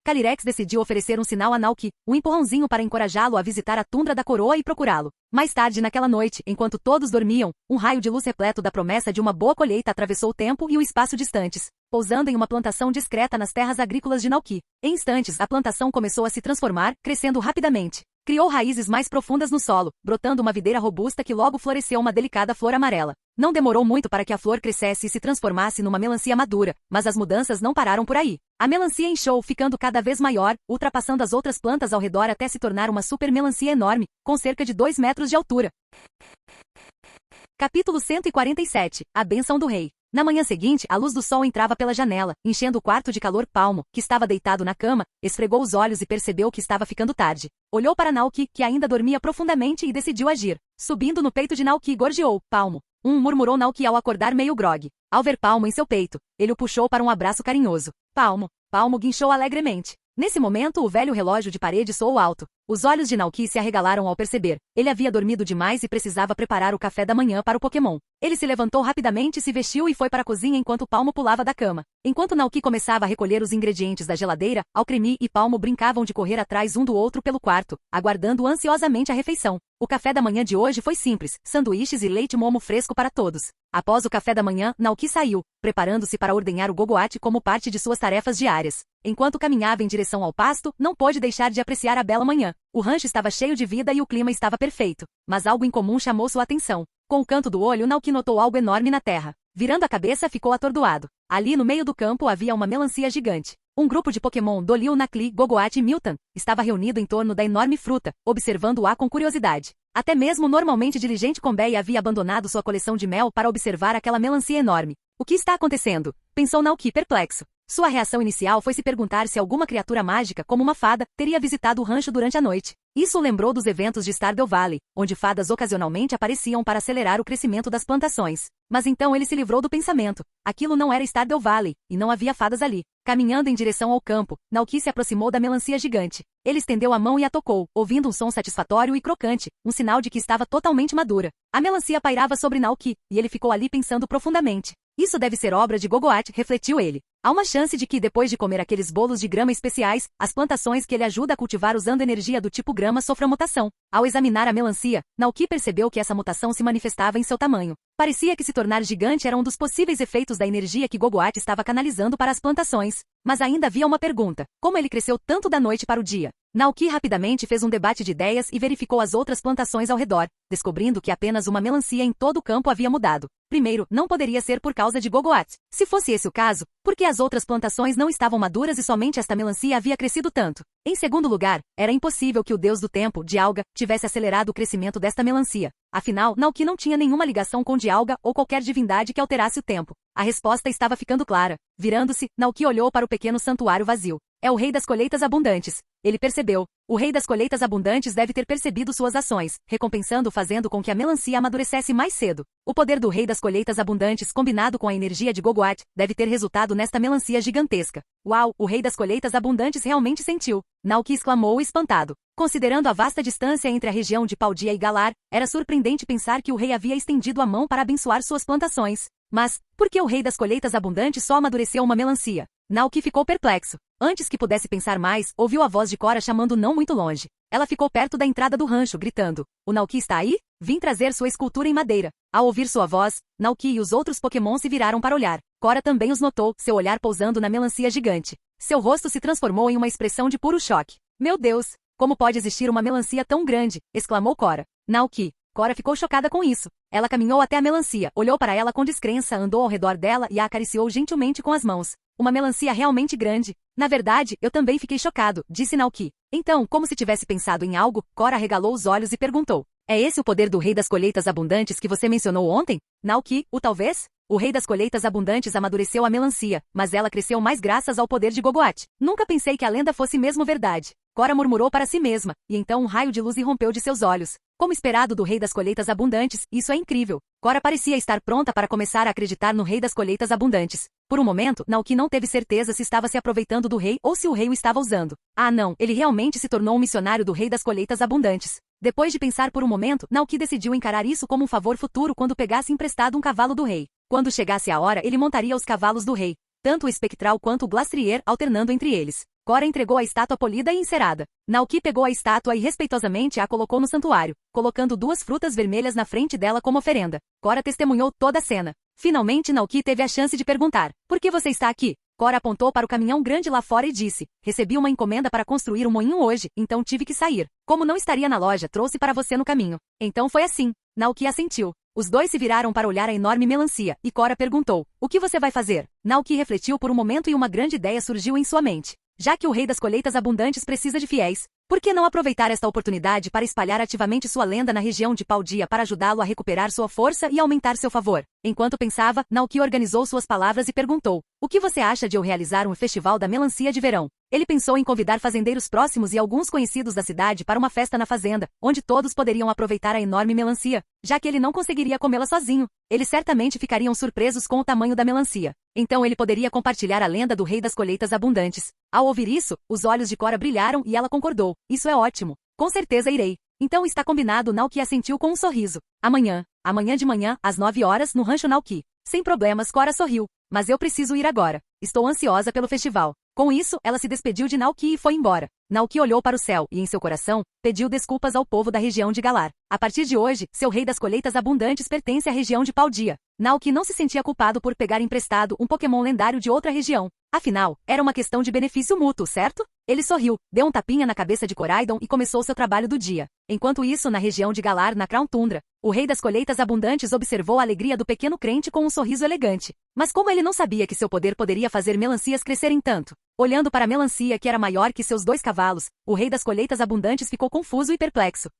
Calyrex decidiu oferecer um sinal a Naoki, um empurrãozinho para encorajá-lo a visitar a tundra da coroa e procurá-lo. Mais tarde naquela noite, enquanto todos dormiam, um raio de luz repleto da promessa de uma boa colheita atravessou o tempo e o espaço distantes, pousando em uma plantação discreta nas terras agrícolas de Naoki. Em instantes, a plantação começou a se transformar, crescendo rapidamente. Criou raízes mais profundas no solo, brotando uma videira robusta que logo floresceu uma delicada flor amarela. Não demorou muito para que a flor crescesse e se transformasse numa melancia madura, mas as mudanças não pararam por aí. A melancia inchou, ficando cada vez maior, ultrapassando as outras plantas ao redor até se tornar uma super melancia enorme, com cerca de 2 metros de altura. Capítulo 147. A bênção do rei. Na manhã seguinte, a luz do sol entrava pela janela, enchendo o quarto de calor. Palmo, que estava deitado na cama, esfregou os olhos e percebeu que estava ficando tarde. Olhou para Naoki, que ainda dormia profundamente, e decidiu agir. Subindo no peito de Naoki, gorjeou. Palmo. Murmurou Naoki ao acordar meio grogue. Ao ver Palmo em seu peito, ele o puxou para um abraço carinhoso. Palmo. Palmo guinchou alegremente. Nesse momento, o velho relógio de parede soou alto. Os olhos de Naoki se arregalaram ao perceber. Ele havia dormido demais e precisava preparar o café da manhã para o Pokémon. Ele se levantou rapidamente, se vestiu e foi para a cozinha enquanto Palmo pulava da cama. Enquanto Naoki começava a recolher os ingredientes da geladeira, Alcremie e Palmo brincavam de correr atrás um do outro pelo quarto, aguardando ansiosamente a refeição. O café da manhã de hoje foi simples, sanduíches e leite momo fresco para todos. Após o café da manhã, Naoki saiu, preparando-se para ordenhar o Gogoat como parte de suas tarefas diárias. Enquanto caminhava em direção ao pasto, não pôde deixar de apreciar a bela manhã. O rancho estava cheio de vida e o clima estava perfeito. Mas algo incomum chamou sua atenção. Com o canto do olho, Naoki notou algo enorme na terra. Virando a cabeça, ficou atordoado. Ali no meio do campo havia uma melancia gigante. Um grupo de Pokémon Dolio, Nacli, Gogoat e Miltank estava reunido em torno da enorme fruta, observando-a com curiosidade. Até mesmo o normalmente diligente Combei havia abandonado sua coleção de mel para observar aquela melancia enorme. O que está acontecendo? Pensou Naoki perplexo. Sua reação inicial foi se perguntar se alguma criatura mágica, como uma fada, teria visitado o rancho durante a noite. Isso o lembrou dos eventos de Stardew Valley, onde fadas ocasionalmente apareciam para acelerar o crescimento das plantações. Mas então ele se livrou do pensamento. Aquilo não era Stardew Valley, e não havia fadas ali. Caminhando em direção ao campo, Naoki se aproximou da melancia gigante. Ele estendeu a mão e a tocou, ouvindo um som satisfatório e crocante, um sinal de que estava totalmente madura. A melancia pairava sobre Naoki, e ele ficou ali pensando profundamente. Isso deve ser obra de Gogoat, refletiu ele. Há uma chance de que, depois de comer aqueles bolos de grama especiais, as plantações que ele ajuda a cultivar usando energia do tipo grama sofram mutação. Ao examinar a melancia, Naoki percebeu que essa mutação se manifestava em seu tamanho. Parecia que se tornar gigante era um dos possíveis efeitos da energia que Gogoat estava canalizando para as plantações. Mas ainda havia uma pergunta: como ele cresceu tanto da noite para o dia? Naoki rapidamente fez um debate de ideias e verificou as outras plantações ao redor, descobrindo que apenas uma melancia em todo o campo havia mudado. Primeiro, não poderia ser por causa de Gogoat. Se fosse esse o caso, por que as outras plantações não estavam maduras e somente esta melancia havia crescido tanto? Em segundo lugar, era impossível que o deus do tempo, Dialga, tivesse acelerado o crescimento desta melancia. Afinal, Naoki não tinha nenhuma ligação com Dialga ou qualquer divindade que alterasse o tempo. A resposta estava ficando clara. Virando-se, Naoki olhou para o pequeno santuário vazio. É o rei das colheitas abundantes. Ele percebeu. O rei das colheitas abundantes deve ter percebido suas ações, recompensando fazendo com que a melancia amadurecesse mais cedo. O poder do rei das colheitas abundantes combinado com a energia de Gogoat deve ter resultado nesta melancia gigantesca. Uau, o rei das colheitas abundantes realmente sentiu. Naoki exclamou espantado. Considerando a vasta distância entre a região de Paldia e Galar, era surpreendente pensar que o rei havia estendido a mão para abençoar suas plantações. Mas, por que o rei das colheitas abundantes só amadureceu uma melancia? Naoki ficou perplexo. Antes que pudesse pensar mais, ouviu a voz de Cora chamando não muito longe. Ela ficou perto da entrada do rancho, gritando: "O Naoki está aí? Vim trazer sua escultura em madeira." Ao ouvir sua voz, Naoki e os outros Pokémon se viraram para olhar. Cora também os notou, seu olhar pousando na melancia gigante. Seu rosto se transformou em uma expressão de puro choque. "Meu Deus! Como pode existir uma melancia tão grande?" exclamou Cora. Naoki. Cora ficou chocada com isso. Ela caminhou até a melancia, olhou para ela com descrença, andou ao redor dela e a acariciou gentilmente com as mãos. Uma melancia realmente grande. "Na verdade, eu também fiquei chocado", disse Naoki. Então, como se tivesse pensado em algo, Cora arregalou os olhos e perguntou: "É esse o poder do rei das colheitas abundantes que você mencionou ontem?" Naoki, o talvez? O rei das colheitas abundantes amadureceu a melancia, mas ela cresceu mais graças ao poder de Gogoat. Nunca pensei que a lenda fosse mesmo verdade. Cora murmurou para si mesma, e então um raio de luz irrompeu de seus olhos. Como esperado do rei das colheitas abundantes, isso é incrível. Cora parecia estar pronta para começar a acreditar no rei das colheitas abundantes. Por um momento, Naoki não teve certeza se estava se aproveitando do rei ou se o rei o estava usando. Ah não, ele realmente se tornou um missionário do rei das colheitas abundantes. Depois de pensar por um momento, Naoki decidiu encarar isso como um favor futuro quando pegasse emprestado um cavalo do rei. Quando chegasse a hora, ele montaria os cavalos do rei, tanto o espectral quanto o glastrier, alternando entre eles. Cora entregou a estátua polida e encerada. Naoki pegou a estátua e respeitosamente a colocou no santuário, colocando 2 frutas vermelhas na frente dela como oferenda. Cora testemunhou toda a cena. Finalmente Naoki teve a chance de perguntar: "Por que você está aqui?" Cora apontou para o caminhão grande lá fora e disse: "Recebi uma encomenda para construir um moinho hoje, então tive que sair. Como não estaria na loja, trouxe para você no caminho." Então foi assim. Naoki assentiu. Os dois se viraram para olhar a enorme melancia, e Cora perguntou: "O que você vai fazer?" Naoki refletiu por um momento e uma grande ideia surgiu em sua mente. Já que o rei das colheitas abundantes precisa de fiéis, por que não aproveitar esta oportunidade para espalhar ativamente sua lenda na região de Paldia para ajudá-lo a recuperar sua força e aumentar seu favor? Enquanto pensava, Naoki organizou suas palavras e perguntou: "O que você acha de eu realizar um festival da melancia de verão?" Ele pensou em convidar fazendeiros próximos e alguns conhecidos da cidade para uma festa na fazenda, onde todos poderiam aproveitar a enorme melancia, já que ele não conseguiria comê-la sozinho. Eles certamente ficariam surpresos com o tamanho da melancia. Então ele poderia compartilhar a lenda do rei das colheitas abundantes. Ao ouvir isso, os olhos de Cora brilharam e ela concordou: "Isso é ótimo. Com certeza irei." "Então está combinado." Naoki assentiu com um sorriso. Amanhã de manhã, às 9 horas, no rancho Naoki. Sem problemas, Cora sorriu. "Mas eu preciso ir agora. Estou ansiosa pelo festival." Com isso, ela se despediu de Naoki e foi embora. Naoki olhou para o céu e, em seu coração, pediu desculpas ao povo da região de Galar. A partir de hoje, seu rei das colheitas abundantes pertence à região de Paldia. Naoki não se sentia culpado por pegar emprestado um Pokémon lendário de outra região. Afinal, era uma questão de benefício mútuo, certo? Ele sorriu, deu um tapinha na cabeça de Coraidon e começou seu trabalho do dia. Enquanto isso, na região de Galar, na Crown Tundra, o rei das colheitas abundantes observou a alegria do pequeno crente com um sorriso elegante. Mas como ele não sabia que seu poder poderia fazer melancias crescerem tanto? Olhando para a melancia que era maior que seus 2 cavalos, o rei das colheitas abundantes ficou confuso e perplexo.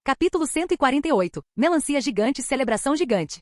Capítulo 148. Melancia gigante, celebração gigante.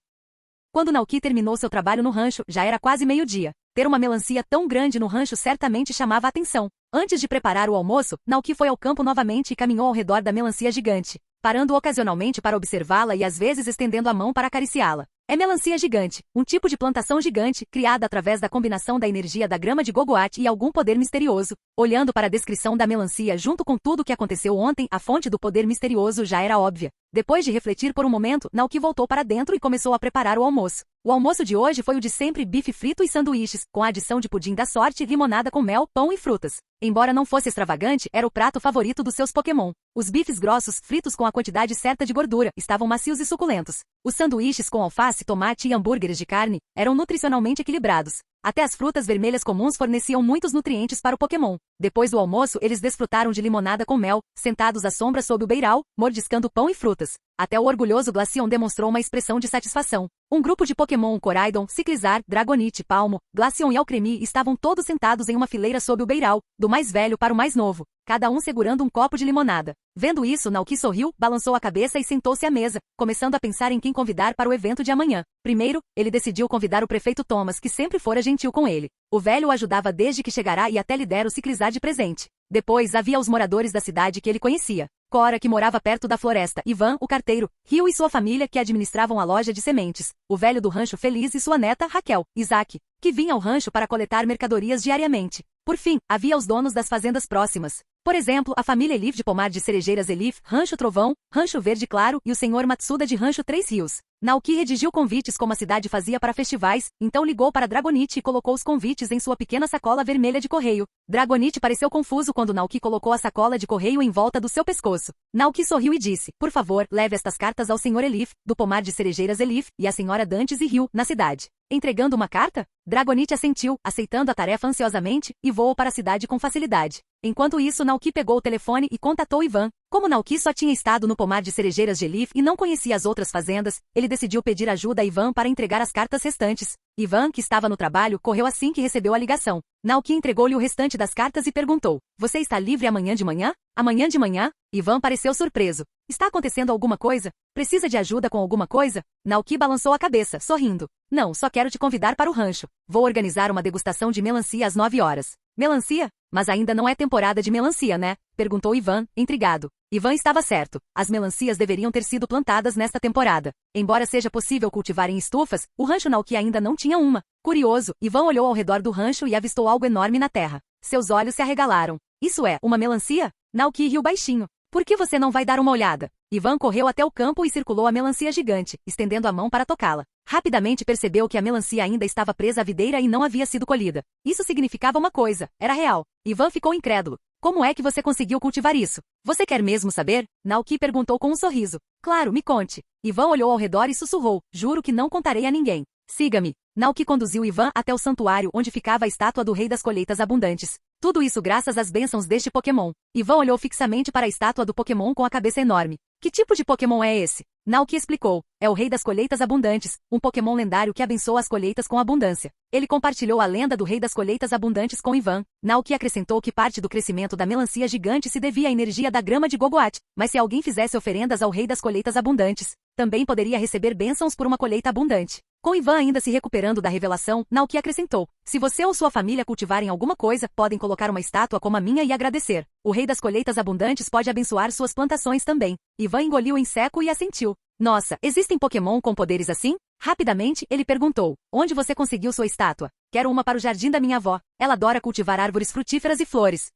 Quando Naoki terminou seu trabalho no rancho, já era quase meio-dia. Ter uma melancia tão grande no rancho certamente chamava a atenção. Antes de preparar o almoço, Naoki foi ao campo novamente e caminhou ao redor da melancia gigante, parando ocasionalmente para observá-la e às vezes estendendo a mão para acariciá-la. É melancia gigante, um tipo de plantação gigante, criada através da combinação da energia da grama de Gogoat e algum poder misterioso. Olhando para a descrição da melancia junto com tudo o que aconteceu ontem, a fonte do poder misterioso já era óbvia. Depois de refletir por um momento, Naoki voltou para dentro e começou a preparar o almoço. O almoço de hoje foi o de sempre: bife frito e sanduíches, com a adição de pudim da sorte, limonada com mel, pão e frutas. Embora não fosse extravagante, era o prato favorito dos seus Pokémon. Os bifes grossos, fritos com a quantidade certa de gordura, estavam macios e suculentos. Os sanduíches com alface, tomate e hambúrgueres de carne eram nutricionalmente equilibrados. Até as frutas vermelhas comuns forneciam muitos nutrientes para o Pokémon. Depois do almoço, eles desfrutaram de limonada com mel, sentados à sombra sob o beiral, mordiscando pão e frutas. Até o orgulhoso Glaceon demonstrou uma expressão de satisfação. Um grupo de Pokémon, Coraidon, Ciclizar, Dragonite, Palmo, Glaceon e Alcremie, estavam todos sentados em uma fileira sob o beiral, do mais velho para o mais novo, cada um segurando um copo de limonada. Vendo isso, Naoki sorriu, balançou a cabeça e sentou-se à mesa, começando a pensar em quem convidar para o evento de amanhã. Primeiro, ele decidiu convidar o prefeito Thomas, que sempre fora gentil com ele. O velho o ajudava desde que chegara e até lhe dera o Ciclizar de presente. Depois havia os moradores da cidade que ele conhecia. Cora, que morava perto da floresta, Ivan, o carteiro, Rio e sua família, que administravam a loja de sementes, o velho do rancho Feliz e sua neta, Raquel, Isaac, que vinha ao rancho para coletar mercadorias diariamente. Por fim, havia os donos das fazendas próximas. Por exemplo, a família Elif de Pomar de Cerejeiras Elif, Rancho Trovão, Rancho Verde Claro e o senhor Matsuda de Rancho Três Rios. Naoki redigiu convites como a cidade fazia para festivais, então ligou para Dragonite e colocou os convites em sua pequena sacola vermelha de correio. Dragonite pareceu confuso quando Naoki colocou a sacola de correio em volta do seu pescoço. Naoki sorriu e disse: "Por favor, leve estas cartas ao senhor Elif, do Pomar de Cerejeiras Elif, e à senhora Dantes e Rio, na cidade." Entregando uma carta? Dragonite assentiu, aceitando a tarefa ansiosamente, e voou para a cidade com facilidade. Enquanto isso, Naoki pegou o telefone e contatou Ivan. Como Naoki só tinha estado no Pomar de Cerejeiras de Elif e não conhecia as outras fazendas, ele decidiu pedir ajuda a Ivan para entregar as cartas restantes. Ivan, que estava no trabalho, correu assim que recebeu a ligação. Naoki entregou-lhe o restante das cartas e perguntou: "Você está livre amanhã de manhã?" "Amanhã de manhã?" Ivan pareceu surpreso. "Está acontecendo alguma coisa? Precisa de ajuda com alguma coisa?" Naoki balançou a cabeça, sorrindo. "Não, só quero te convidar para o rancho. Vou organizar uma degustação de melancia às 9 horas. "Melancia? Mas ainda não é temporada de melancia, né?" perguntou Ivan, intrigado. Ivan estava certo. As melancias deveriam ter sido plantadas nesta temporada. Embora seja possível cultivar em estufas, o rancho Naoki ainda não tinha uma. Curioso, Ivan olhou ao redor do rancho e avistou algo enorme na terra. Seus olhos se arregalaram. "Isso é, uma melancia?" Naoki riu baixinho. "Por que você não vai dar uma olhada?" Ivan correu até o campo e circulou a melancia gigante, estendendo a mão para tocá-la. Rapidamente percebeu que a melancia ainda estava presa à videira e não havia sido colhida. Isso significava uma coisa: era real. Ivan ficou incrédulo. "Como é que você conseguiu cultivar isso? Você quer mesmo saber?" Naoki perguntou com um sorriso. "Claro, me conte." Ivan olhou ao redor e sussurrou: "Juro que não contarei a ninguém. Siga-me." Naoki conduziu Ivan até o santuário onde ficava a estátua do Rei das Colheitas Abundantes. Tudo isso graças às bênçãos deste Pokémon. Ivan olhou fixamente para a estátua do Pokémon com a cabeça enorme. "Que tipo de Pokémon é esse?" Naoki explicou. "É o Rei das Colheitas Abundantes, um Pokémon lendário que abençoa as colheitas com abundância." Ele compartilhou a lenda do Rei das Colheitas Abundantes com Ivan. Naoki acrescentou que parte do crescimento da melancia gigante se devia à energia da grama de Gogoat, mas se alguém fizesse oferendas ao Rei das Colheitas Abundantes, também poderia receber bênçãos por uma colheita abundante. Com Ivan ainda se recuperando da revelação, Naoki acrescentou: "Se você ou sua família cultivarem alguma coisa, podem colocar uma estátua como a minha e agradecer. O Rei das Colheitas Abundantes pode abençoar suas plantações também." Ivan engoliu em seco e assentiu. "Nossa, existem Pokémon com poderes assim?" Rapidamente, ele perguntou: "Onde você conseguiu sua estátua?" "Quero uma para o jardim da minha avó. Ela adora cultivar árvores frutíferas e flores."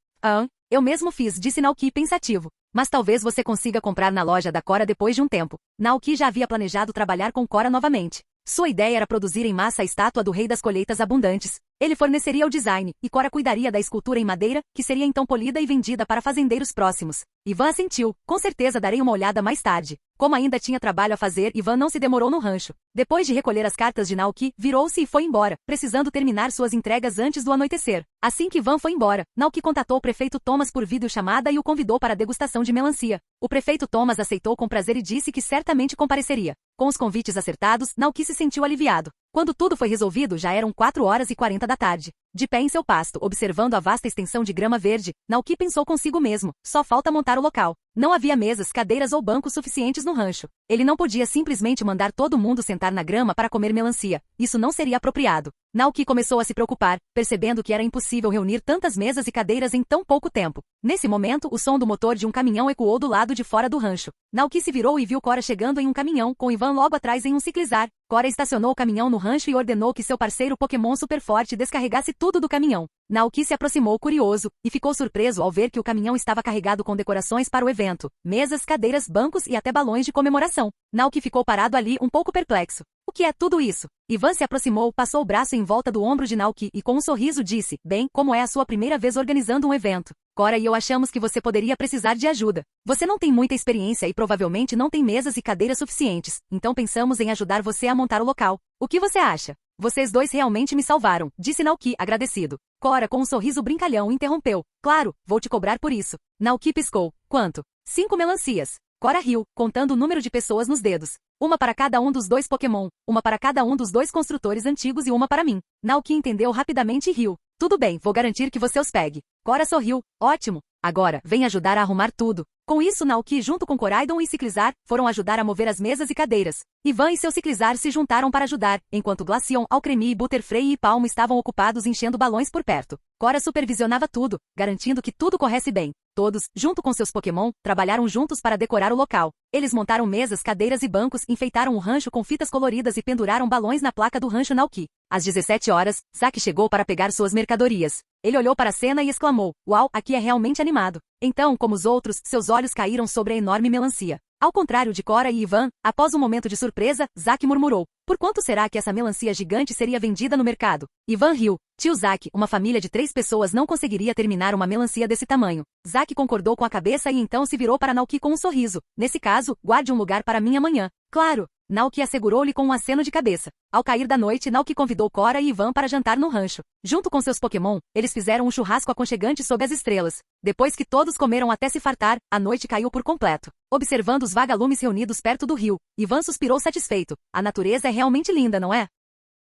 Eu mesmo fiz", disse Naoki pensativo. "Mas talvez você consiga comprar na loja da Cora depois de um tempo." Naoki já havia planejado trabalhar com Cora novamente. Sua ideia era produzir em massa a estátua do Rei das Colheitas Abundantes. Ele forneceria o design, e Cora cuidaria da escultura em madeira, que seria então polida e vendida para fazendeiros próximos. Ivan assentiu. "Com certeza darei uma olhada mais tarde." Como ainda tinha trabalho a fazer, Ivan não se demorou no rancho. Depois de recolher as cartas de Naoki, virou-se e foi embora, precisando terminar suas entregas antes do anoitecer. Assim que Ivan foi embora, Naoki contatou o prefeito Thomas por videochamada e o convidou para a degustação de melancia. O prefeito Thomas aceitou com prazer e disse que certamente compareceria. Com os convites acertados, Naoki se sentiu aliviado. Quando tudo foi resolvido, já eram 4h40 da tarde. De pé em seu pasto, observando a vasta extensão de grama verde, Naoki pensou consigo mesmo, só falta montar o local. Não havia mesas, cadeiras ou bancos suficientes no rancho. Ele não podia simplesmente mandar todo mundo sentar na grama para comer melancia. Isso não seria apropriado. Naoki começou a se preocupar, percebendo que era impossível reunir tantas mesas e cadeiras em tão pouco tempo. Nesse momento, o som do motor de um caminhão ecoou do lado de fora do rancho. Naoki se virou e viu Cora chegando em um caminhão, com Ivan logo atrás em um ciclizar. Cora estacionou o caminhão no rancho e ordenou que seu parceiro Pokémon Super Forte descarregasse tudo do caminhão. Naoki se aproximou curioso, e ficou surpreso ao ver que o caminhão estava carregado com decorações para o evento, mesas, cadeiras, bancos e até balões de comemoração. Naoki ficou parado ali um pouco perplexo. O que é tudo isso? Ivan se aproximou, passou o braço em volta do ombro de Naoki e com um sorriso disse, bem, como é a sua primeira vez organizando um evento? Cora e eu achamos que você poderia precisar de ajuda. Você não tem muita experiência e provavelmente não tem mesas e cadeiras suficientes, então pensamos em ajudar você a montar o local. O que você acha? Vocês dois realmente me salvaram, disse Naoki, agradecido. Cora, com um sorriso brincalhão, interrompeu. Claro, vou te cobrar por isso. Naoki piscou. Quanto? 5 melancias. Cora riu, contando o número de pessoas nos dedos. Uma para cada um dos 2 Pokémon, uma para cada um dos 2 construtores antigos e uma para mim. Naoki entendeu rapidamente e riu. Tudo bem, vou garantir que você os pegue. Cora sorriu. Ótimo. Agora, vem ajudar a arrumar tudo. Com isso, Naoki junto com Coraidon e Ciclizar, foram ajudar a mover as mesas e cadeiras. Ivan e seu Ciclizar se juntaram para ajudar, enquanto Glaceon, Alcremie, Butterfree e Palmo estavam ocupados enchendo balões por perto. Cora supervisionava tudo, garantindo que tudo corresse bem. Todos, junto com seus Pokémon, trabalharam juntos para decorar o local. Eles montaram mesas, cadeiras e bancos, enfeitaram o rancho com fitas coloridas e penduraram balões na placa do rancho Naoki. Às 17 horas, Zack chegou para pegar suas mercadorias. Ele olhou para a cena e exclamou, uau, aqui é realmente animado. Então, como os outros, seus olhos caíram sobre a enorme melancia. Ao contrário de Cora e Ivan, após um momento de surpresa, Zack murmurou, por quanto será que essa melancia gigante seria vendida no mercado? Ivan riu. Tio Zack, uma família de 3 pessoas não conseguiria terminar uma melancia desse tamanho. Zack concordou com a cabeça e então se virou para Naoki com um sorriso. Nesse caso, guarde um lugar para mim amanhã. Claro. Naoki assegurou-lhe com um aceno de cabeça. Ao cair da noite, Naoki convidou Cora e Ivan para jantar no rancho. Junto com seus Pokémon, eles fizeram um churrasco aconchegante sob as estrelas. Depois que todos comeram até se fartar, a noite caiu por completo. Observando os vagalumes reunidos perto do rio, Ivan suspirou satisfeito. A natureza é realmente linda, não é?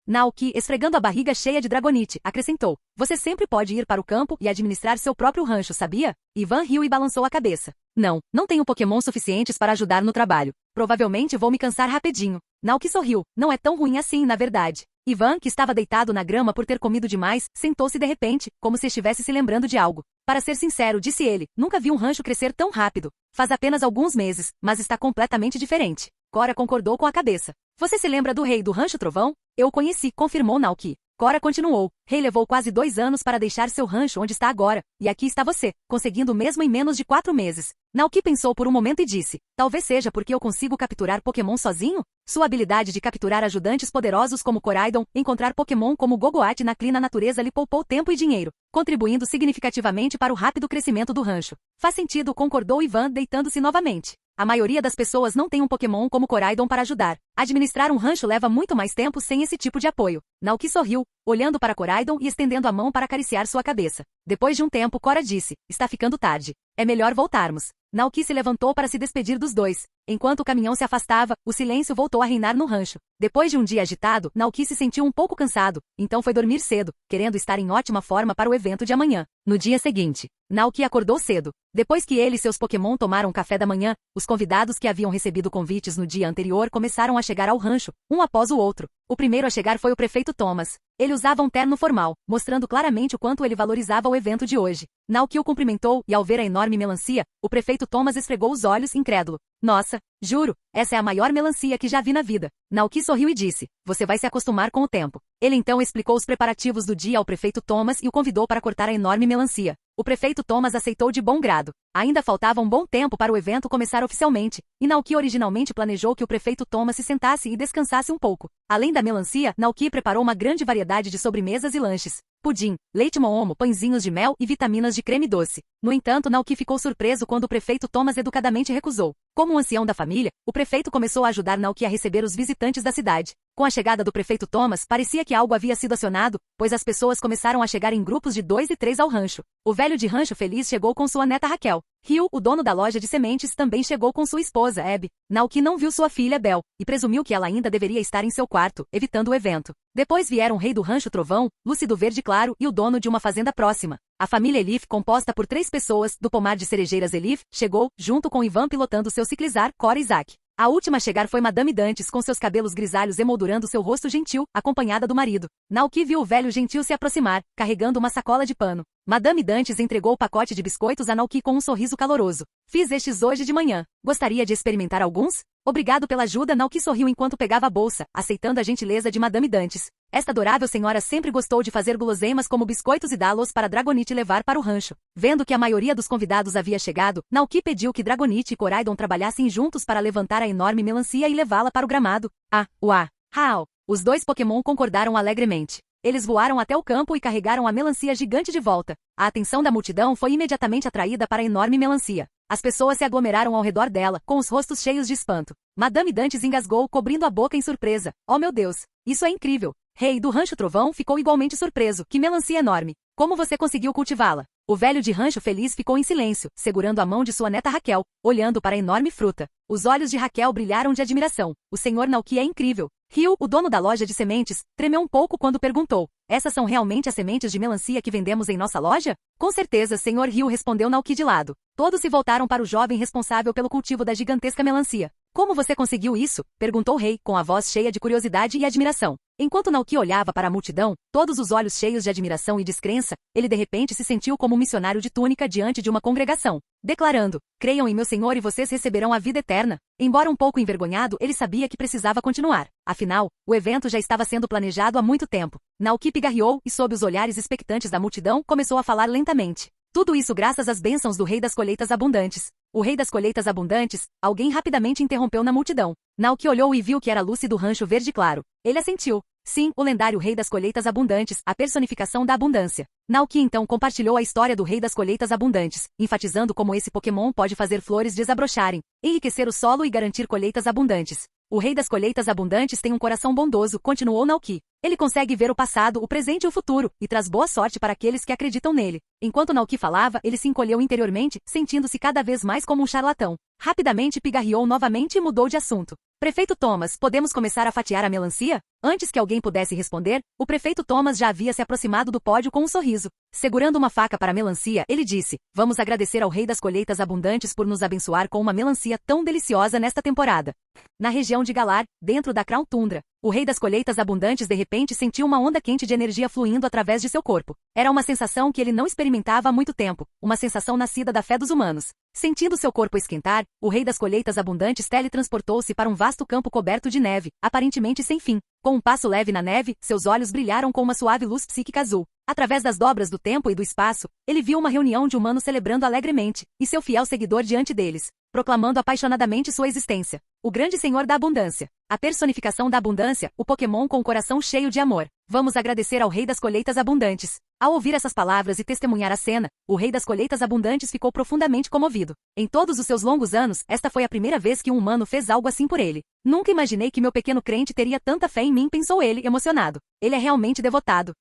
Naoki, esfregando a barriga cheia de Dragonite, acrescentou. Você sempre pode ir para o campo e administrar seu próprio rancho, sabia? Ivan riu e balançou a cabeça. Não tenho Pokémon suficientes para ajudar no trabalho. Provavelmente vou me cansar rapidinho. Naoki sorriu. Não é tão ruim assim, na verdade. Ivan, que estava deitado na grama por ter comido demais, sentou-se de repente, como se estivesse se lembrando de algo. Para ser sincero, disse ele, nunca vi um rancho crescer tão rápido. Faz apenas alguns meses, mas está completamente diferente. Cora concordou com a cabeça. Você se lembra do rei do Rancho Trovão? Eu o conheci, confirmou Naoki. Cora continuou. Rei levou quase 2 anos para deixar seu rancho onde está agora, e aqui está você, conseguindo o mesmo em menos de 4 meses. Naoki pensou por um momento e disse, talvez seja porque eu consigo capturar Pokémon sozinho? Sua habilidade de capturar ajudantes poderosos como Coraidon, encontrar Pokémon como Gogoat na natureza lhe poupou tempo e dinheiro, contribuindo significativamente para o rápido crescimento do rancho. Faz sentido, concordou Ivan, deitando-se novamente. A maioria das pessoas não tem um Pokémon como Coraidon para ajudar. Administrar um rancho leva muito mais tempo sem esse tipo de apoio. Naoki sorriu, olhando para Coraidon e estendendo a mão para acariciar sua cabeça. Depois de um tempo, Cora disse, está ficando tarde. É melhor voltarmos. Naoki se levantou para se despedir dos dois. Enquanto o caminhão se afastava, o silêncio voltou a reinar no rancho. Depois de um dia agitado, Naoki se sentiu um pouco cansado, então foi dormir cedo, querendo estar em ótima forma para o evento de amanhã. No dia seguinte, Naoki acordou cedo. Depois que ele e seus Pokémon tomaram café da manhã, os convidados que haviam recebido convites no dia anterior começaram a chegar ao rancho, um após o outro. O primeiro a chegar foi o prefeito Thomas. Ele usava um terno formal, mostrando claramente o quanto ele valorizava o evento de hoje. Naoki o cumprimentou e ao ver a enorme melancia, o prefeito Thomas esfregou os olhos, incrédulo. Nossa, juro, essa é a maior melancia que já vi na vida. Naoki sorriu e disse, você vai se acostumar com o tempo. Ele então explicou os preparativos do dia ao prefeito Thomas e o convidou para cortar a enorme melancia. O prefeito Thomas aceitou de bom grado. Ainda faltava um bom tempo para o evento começar oficialmente, e Naoki originalmente planejou que o prefeito Thomas se sentasse e descansasse um pouco. Além da melancia, Naoki preparou uma grande variedade de sobremesas e lanches. Pudim, leite momo, pãezinhos de mel e vitaminas de creme doce. No entanto, Naoki ficou surpreso quando o prefeito Thomas educadamente recusou. Como um ancião da família, o prefeito começou a ajudar Naoki a receber os visitantes da cidade. Com a chegada do prefeito Thomas, parecia que algo havia sido acionado, pois as pessoas começaram a chegar em grupos de 2 e 3 ao rancho. O velho de Rancho Feliz chegou com sua neta Raquel. Hugh, o dono da loja de sementes, também chegou com sua esposa, Abby. Naoki não viu sua filha, Belle, e presumiu que ela ainda deveria estar em seu quarto, evitando o evento. Depois vieram o rei do Rancho Trovão, Lúcido Verde Claro e o dono de uma fazenda próxima. A família Elif, composta por 3 pessoas, do pomar de cerejeiras Elif, chegou, junto com Ivan pilotando seu ciclizar, Cora e Isaac. A última a chegar foi Madame Dantes com seus cabelos grisalhos emoldurando seu rosto gentil, acompanhada do marido. Naoki viu o velho gentil se aproximar, carregando uma sacola de pano. Madame Dantes entregou o pacote de biscoitos a Naoki com um sorriso caloroso. Fiz estes hoje de manhã. Gostaria de experimentar alguns? Obrigado pela ajuda, Naoki sorriu enquanto pegava a bolsa, aceitando a gentileza de Madame Dantes. Esta adorável senhora sempre gostou de fazer guloseimas como biscoitos e dá-los para Dragonite levar para o rancho. Vendo que a maioria dos convidados havia chegado, Naoki pediu que Dragonite e Coraidon trabalhassem juntos para levantar a enorme melancia e levá-la para o gramado. Hao! Os 2 Pokémon concordaram alegremente. Eles voaram até o campo e carregaram a melancia gigante de volta. A atenção da multidão foi imediatamente atraída para a enorme melancia. As pessoas se aglomeraram ao redor dela, com os rostos cheios de espanto. Madame Dantes engasgou, cobrindo a boca em surpresa. Oh meu Deus! Isso é incrível! Rei do Rancho Trovão ficou igualmente surpreso. Que melancia enorme! Como você conseguiu cultivá-la? O velho de Rancho Feliz ficou em silêncio, segurando a mão de sua neta Raquel, olhando para a enorme fruta. Os olhos de Raquel brilharam de admiração. O Sr. Naoki é incrível. Hugh, o dono da loja de sementes, tremeu um pouco quando perguntou. Essas são realmente as sementes de melancia que vendemos em nossa loja? Com certeza, Sr. Hugh, respondeu Naoki de lado. Todos se voltaram para o jovem responsável pelo cultivo da gigantesca melancia. Como você conseguiu isso? Perguntou o rei, com a voz cheia de curiosidade e admiração. Enquanto Naoki olhava para a multidão, todos os olhos cheios de admiração e descrença, ele de repente se sentiu como um missionário de túnica diante de uma congregação, declarando: creiam em meu Senhor e vocês receberão a vida eterna. Embora um pouco envergonhado, ele sabia que precisava continuar. Afinal, o evento já estava sendo planejado há muito tempo. Naoki pigarreou e, sob os olhares expectantes da multidão, começou a falar lentamente. Tudo isso graças às bênçãos do Rei das Colheitas Abundantes. O Rei das Colheitas Abundantes, alguém rapidamente interrompeu na multidão. Naoki olhou e viu que era Lucy do Rancho Verde Claro. Ele assentiu. Sim, o lendário Rei das Colheitas Abundantes, a personificação da abundância. Naoki então compartilhou a história do Rei das Colheitas Abundantes, enfatizando como esse Pokémon pode fazer flores desabrocharem, enriquecer o solo e garantir colheitas abundantes. O Rei das Colheitas Abundantes tem um coração bondoso, continuou Naoki. Ele consegue ver o passado, o presente e o futuro, e traz boa sorte para aqueles que acreditam nele. Enquanto Naoki falava, ele se encolheu interiormente, sentindo-se cada vez mais como um charlatão. Rapidamente pigarreou novamente e mudou de assunto. Prefeito Thomas, podemos começar a fatiar a melancia? Antes que alguém pudesse responder, o prefeito Thomas já havia se aproximado do pódio com um sorriso. Segurando uma faca para a melancia, ele disse: vamos agradecer ao Rei das Colheitas Abundantes por nos abençoar com uma melancia tão deliciosa nesta temporada. Na região de Galar, dentro da Crown Tundra, o Rei das Colheitas Abundantes de repente sentiu uma onda quente de energia fluindo através de seu corpo. Era uma sensação que ele não experimentava há muito tempo, uma sensação nascida da fé dos humanos. Sentindo seu corpo esquentar, o Rei das Colheitas Abundantes teletransportou-se para um vasto campo coberto de neve, aparentemente sem fim. Com um passo leve na neve, seus olhos brilharam com uma suave luz psíquica azul. Através das dobras do tempo e do espaço, ele viu uma reunião de humanos celebrando alegremente, e seu fiel seguidor diante deles, proclamando apaixonadamente sua existência. O grande Senhor da Abundância. A personificação da abundância, o Pokémon com o coração cheio de amor. Vamos agradecer ao Rei das Colheitas Abundantes. Ao ouvir essas palavras e testemunhar a cena, o Rei das Colheitas Abundantes ficou profundamente comovido. Em todos os seus longos anos, esta foi a primeira vez que um humano fez algo assim por ele. Nunca imaginei que meu pequeno crente teria tanta fé em mim, pensou ele, emocionado. Ele é realmente devotado.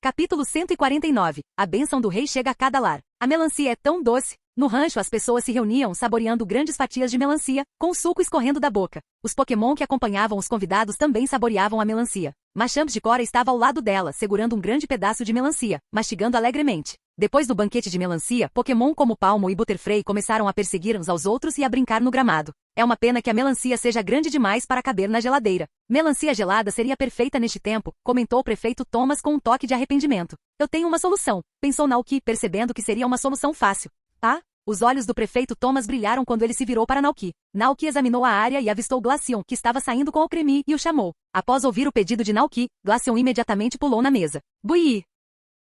Capítulo 149. A bênção do rei chega a cada lar. A melancia é tão doce. No rancho as pessoas se reuniam saboreando grandes fatias de melancia, com o suco escorrendo da boca. Os Pokémon que acompanhavam os convidados também saboreavam a melancia. Machamp de Cora estava ao lado dela, segurando um grande pedaço de melancia, mastigando alegremente. Depois do banquete de melancia, Pokémon como Palmo e Butterfree começaram a perseguir uns aos outros e a brincar no gramado. É uma pena que a melancia seja grande demais para caber na geladeira. Melancia gelada seria perfeita neste tempo, comentou o prefeito Thomas com um toque de arrependimento. Eu tenho uma solução, pensou Naoki, percebendo que seria uma solução fácil. Ah? Os olhos do prefeito Thomas brilharam quando ele se virou para Naoki. Naoki examinou a área e avistou Glaceon, que estava saindo com o Cremi, e o chamou. Após ouvir o pedido de Naoki, Glaceon imediatamente pulou na mesa. Buii!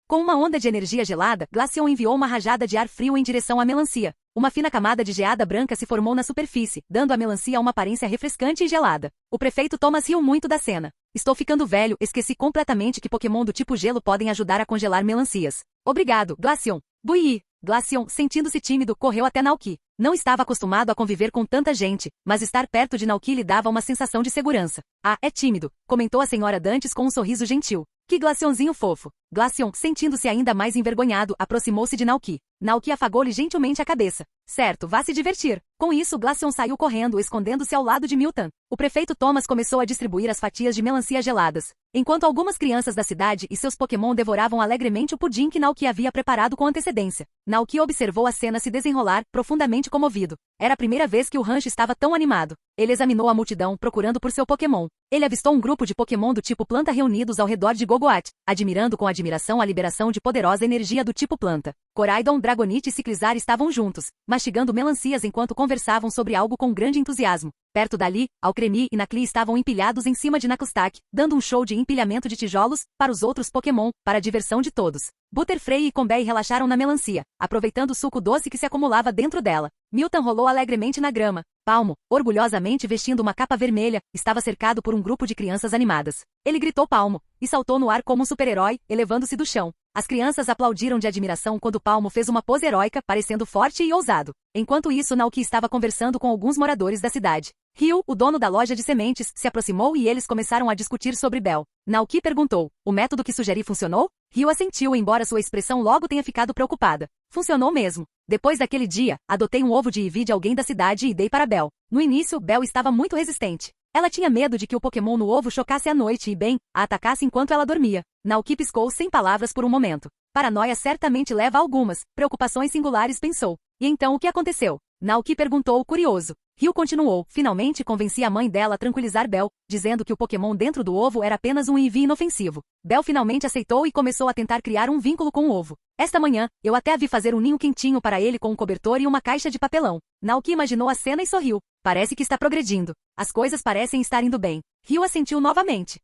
Com uma onda de energia gelada, Glaceon enviou uma rajada de ar frio em direção à melancia. Uma fina camada de geada branca se formou na superfície, dando à melancia uma aparência refrescante e gelada. O prefeito Thomas riu muito da cena. Estou ficando velho, esqueci completamente que Pokémon do tipo gelo podem ajudar a congelar melancias. Obrigado, Glaceon. Buii! Glaceon, sentindo-se tímido, correu até Naoki. Não estava acostumado a conviver com tanta gente, mas estar perto de Naoki lhe dava uma sensação de segurança. Ah, é tímido, comentou a senhora Dantes com um sorriso gentil. Que Glaceonzinho fofo. Glaceon, sentindo-se ainda mais envergonhado, aproximou-se de Naoki. Naoki afagou-lhe gentilmente a cabeça. Certo, vá se divertir. Com isso, Glaceon saiu correndo, escondendo-se ao lado de Milton. O prefeito Thomas começou a distribuir as fatias de melancia geladas, enquanto algumas crianças da cidade e seus Pokémon devoravam alegremente o pudim que Naoki havia preparado com antecedência. Naoki observou a cena se desenrolar, profundamente comovido. Era a primeira vez que o rancho estava tão animado. Ele examinou a multidão, procurando por seu Pokémon. Ele avistou um grupo de Pokémon do tipo planta reunidos ao redor de Gogoat, admirando com admiração a liberação de poderosa energia do tipo planta. Coraidon, Dragonite e Ciclizar estavam juntos, mastigando melancias enquanto conversavam sobre algo com grande entusiasmo. Perto dali, Alcremie e Nacli estavam empilhados em cima de Naclstack, dando um show de empilhamento de tijolos para os outros Pokémon, para a diversão de todos. Butterfree e Combay relaxaram na melancia, aproveitando o suco doce que se acumulava dentro dela. Milton rolou alegremente na grama. Palmo, orgulhosamente vestindo uma capa vermelha, estava cercado por um grupo de crianças animadas. Ele gritou Palmo, e saltou no ar como um super-herói, elevando-se do chão. As crianças aplaudiram de admiração quando Palmo fez uma pose heróica, parecendo forte e ousado. Enquanto isso, Naoki estava conversando com alguns moradores da cidade. Ryu, o dono da loja de sementes, se aproximou e eles começaram a discutir sobre Bell. Naoki perguntou, o método que sugeri funcionou? Ryu assentiu, embora sua expressão logo tenha ficado preocupada. Funcionou mesmo. Depois daquele dia, adotei um ovo de Eevee de alguém da cidade e dei para Bell. No início, Bell estava muito resistente. Ela tinha medo de que o Pokémon no ovo chocasse à noite e, bem, a atacasse enquanto ela dormia. Naoki piscou sem palavras por um momento. Paranoia certamente leva a algumas preocupações singulares, pensou. E então o que aconteceu? Naoki perguntou, curioso. Ryu continuou, finalmente convenci a mãe dela a tranquilizar Bell, dizendo que o Pokémon dentro do ovo era apenas um Eevee inofensivo. Bell finalmente aceitou e começou a tentar criar um vínculo com o ovo. Esta manhã, eu até a vi fazer um ninho quentinho para ele com um cobertor e uma caixa de papelão. Naoki imaginou a cena e sorriu. Parece que está progredindo. As coisas parecem estar indo bem. Ryu assentiu novamente.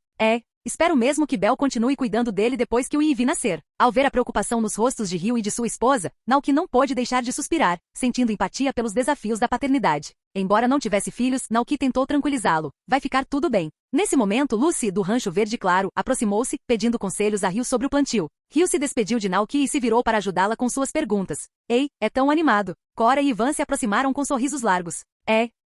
Espero mesmo que Bell continue cuidando dele depois que o Eevee nascer. Ao ver a preocupação nos rostos de Ryu e de sua esposa, Naoki não pôde deixar de suspirar, sentindo empatia pelos desafios da paternidade. Embora não tivesse filhos, Naoki tentou tranquilizá-lo. Vai ficar tudo bem. Nesse momento, Lucy, do Rancho Verde Claro, aproximou-se, pedindo conselhos a Ryu sobre o plantio. Ryu se despediu de Naoki e se virou para ajudá-la com suas perguntas. Ei, é tão animado. Cora e Ivan se aproximaram com sorrisos largos.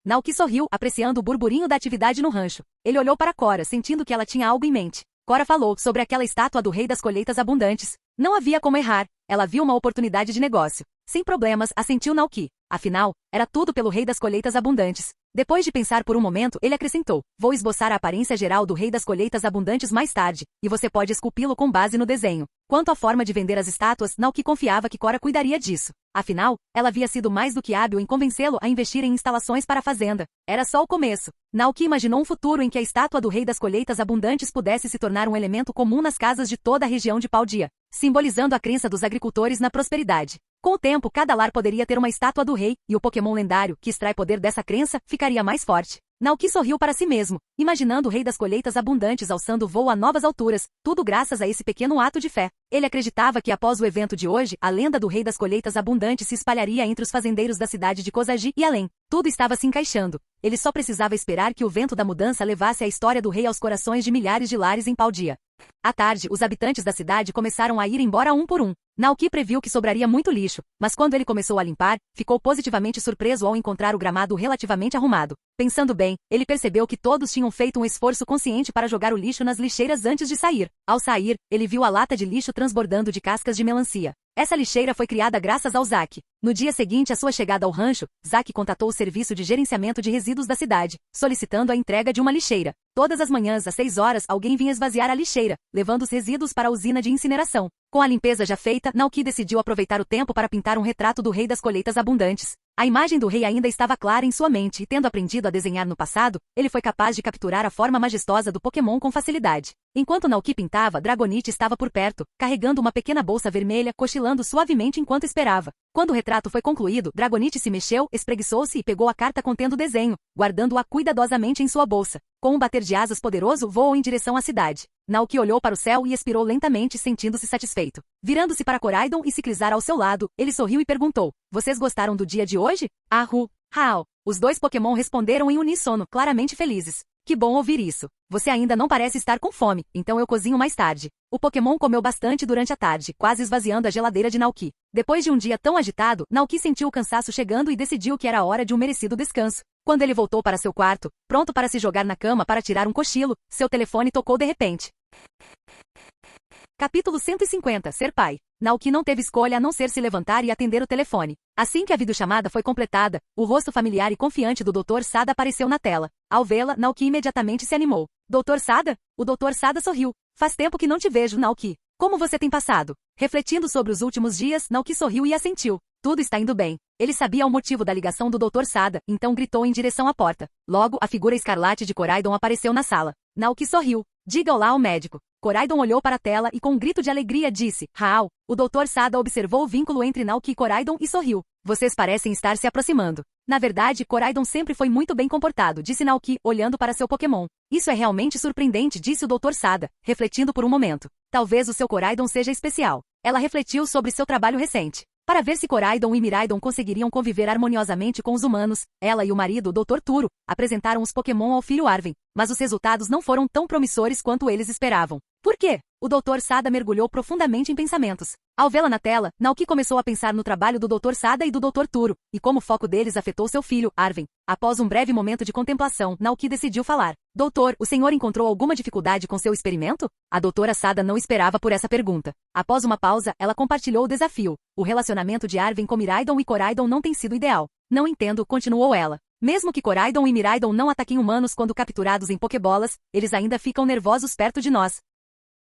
Naoki sorriu, apreciando o burburinho da atividade no rancho. Ele olhou para Cora, sentindo que ela tinha algo em mente. Cora falou sobre aquela estátua do Rei das Colheitas Abundantes. Não havia como errar. Ela viu uma oportunidade de negócio. Sem problemas, assentiu Naoki. Afinal, era tudo pelo Rei das Colheitas Abundantes. Depois de pensar por um momento, ele acrescentou, vou esboçar a aparência geral do Rei das Colheitas Abundantes mais tarde, e você pode esculpi-lo com base no desenho. Quanto à forma de vender as estátuas, Naoki confiava que Cora cuidaria disso. Afinal, ela havia sido mais do que hábil em convencê-lo a investir em instalações para a fazenda. Era só o começo. Naoki imaginou um futuro em que a estátua do Rei das Colheitas Abundantes pudesse se tornar um elemento comum nas casas de toda a região de Paldia, simbolizando a crença dos agricultores na prosperidade. Com o tempo, cada lar poderia ter uma estátua do rei, e o Pokémon lendário, que extrai poder dessa crença, ficaria mais forte. Naoki sorriu para si mesmo, imaginando o Rei das Colheitas Abundantes alçando voo a novas alturas, tudo graças a esse pequeno ato de fé. Ele acreditava que após o evento de hoje, a lenda do Rei das Colheitas Abundantes se espalharia entre os fazendeiros da cidade de Kozagi e além. Tudo estava se encaixando. Ele só precisava esperar que o vento da mudança levasse a história do rei aos corações de milhares de lares em Paldia. À tarde, os habitantes da cidade começaram a ir embora um por um. Naoki previu que sobraria muito lixo, mas quando ele começou a limpar, ficou positivamente surpreso ao encontrar o gramado relativamente arrumado. Pensando bem, ele percebeu que todos tinham feito um esforço consciente para jogar o lixo nas lixeiras antes de sair. Ao sair, ele viu a lata de lixo transbordando de cascas de melancia. Essa lixeira foi criada graças ao Zack. No dia seguinte à sua chegada ao rancho, Zack contatou o serviço de gerenciamento de resíduos da cidade, solicitando a entrega de uma lixeira. Todas as manhãs, às 6 horas, alguém vinha esvaziar a lixeira, levando os resíduos para a usina de incineração. Com a limpeza já feita, Naoki decidiu aproveitar o tempo para pintar um retrato do Rei das Colheitas Abundantes. A imagem do rei ainda estava clara em sua mente e, tendo aprendido a desenhar no passado, ele foi capaz de capturar a forma majestosa do Pokémon com facilidade. Enquanto Naoki pintava, Dragonite estava por perto, carregando uma pequena bolsa vermelha, cochilando suavemente enquanto esperava. Quando o retrato foi concluído, Dragonite se mexeu, espreguiçou-se e pegou a carta contendo o desenho, guardando-a cuidadosamente em sua bolsa. Com um bater de asas poderoso, voou em direção à cidade. Naoki olhou para o céu e expirou lentamente, sentindo-se satisfeito. Virando-se para Coraidon e Ciclizar ao seu lado, ele sorriu e perguntou, vocês gostaram do dia de hoje? Ahu, Hao. Os dois Pokémon responderam em uníssono, claramente felizes. Que bom ouvir isso. Você ainda não parece estar com fome, então eu cozinho mais tarde. O Pokémon comeu bastante durante a tarde, quase esvaziando a geladeira de Naoki. Depois de um dia tão agitado, Naoki sentiu o cansaço chegando e decidiu que era hora de um merecido descanso. Quando ele voltou para seu quarto, pronto para se jogar na cama para tirar um cochilo, seu telefone tocou de repente. Capítulo 150. Ser pai. Naoki não teve escolha a não ser se levantar e atender o telefone. Assim que a videochamada foi completada, o rosto familiar e confiante do Dr. Sada apareceu na tela. Ao vê-la, Naoki imediatamente se animou. Dr. Sada? O Dr. Sada sorriu. Faz tempo que não te vejo, Naoki. Como você tem passado? Refletindo sobre os últimos dias, Naoki sorriu e assentiu. Tudo está indo bem. Ele sabia o motivo da ligação do Dr. Sada, então gritou em direção à porta. Logo, a figura escarlate de Koraidon apareceu na sala. Naoki sorriu. Diga olá ao médico. Koraidon olhou para a tela e com um grito de alegria disse, Raal. O Dr. Sada observou o vínculo entre Naoki e Koraidon e sorriu. Vocês parecem estar se aproximando. Na verdade, Koraidon sempre foi muito bem comportado, disse Naoki, olhando para seu Pokémon. Isso é realmente surpreendente, disse o Dr. Sada, refletindo por um momento. Talvez o seu Koraidon seja especial. Ela refletiu sobre seu trabalho recente. Para ver se Koraidon e Miraidon conseguiriam conviver harmoniosamente com os humanos, ela e o marido, o Dr. Turo, apresentaram os Pokémon ao filho Arven, mas os resultados não foram tão promissores quanto eles esperavam. Por quê? O Dr. Sada mergulhou profundamente em pensamentos. Ao vê-la na tela, Naoki começou a pensar no trabalho do Dr. Sada e do Dr. Turo, e como o foco deles afetou seu filho, Arven. Após um breve momento de contemplação, Naoki decidiu falar. Doutor, o senhor encontrou alguma dificuldade com seu experimento? A doutora Sada não esperava por essa pergunta. Após uma pausa, ela compartilhou o desafio. O relacionamento de Arven com Miraidon e Koraidon não tem sido ideal. Não entendo, continuou ela. Mesmo que Koraidon e Miraidon não ataquem humanos quando capturados em Pokébolas, eles ainda ficam nervosos perto de nós.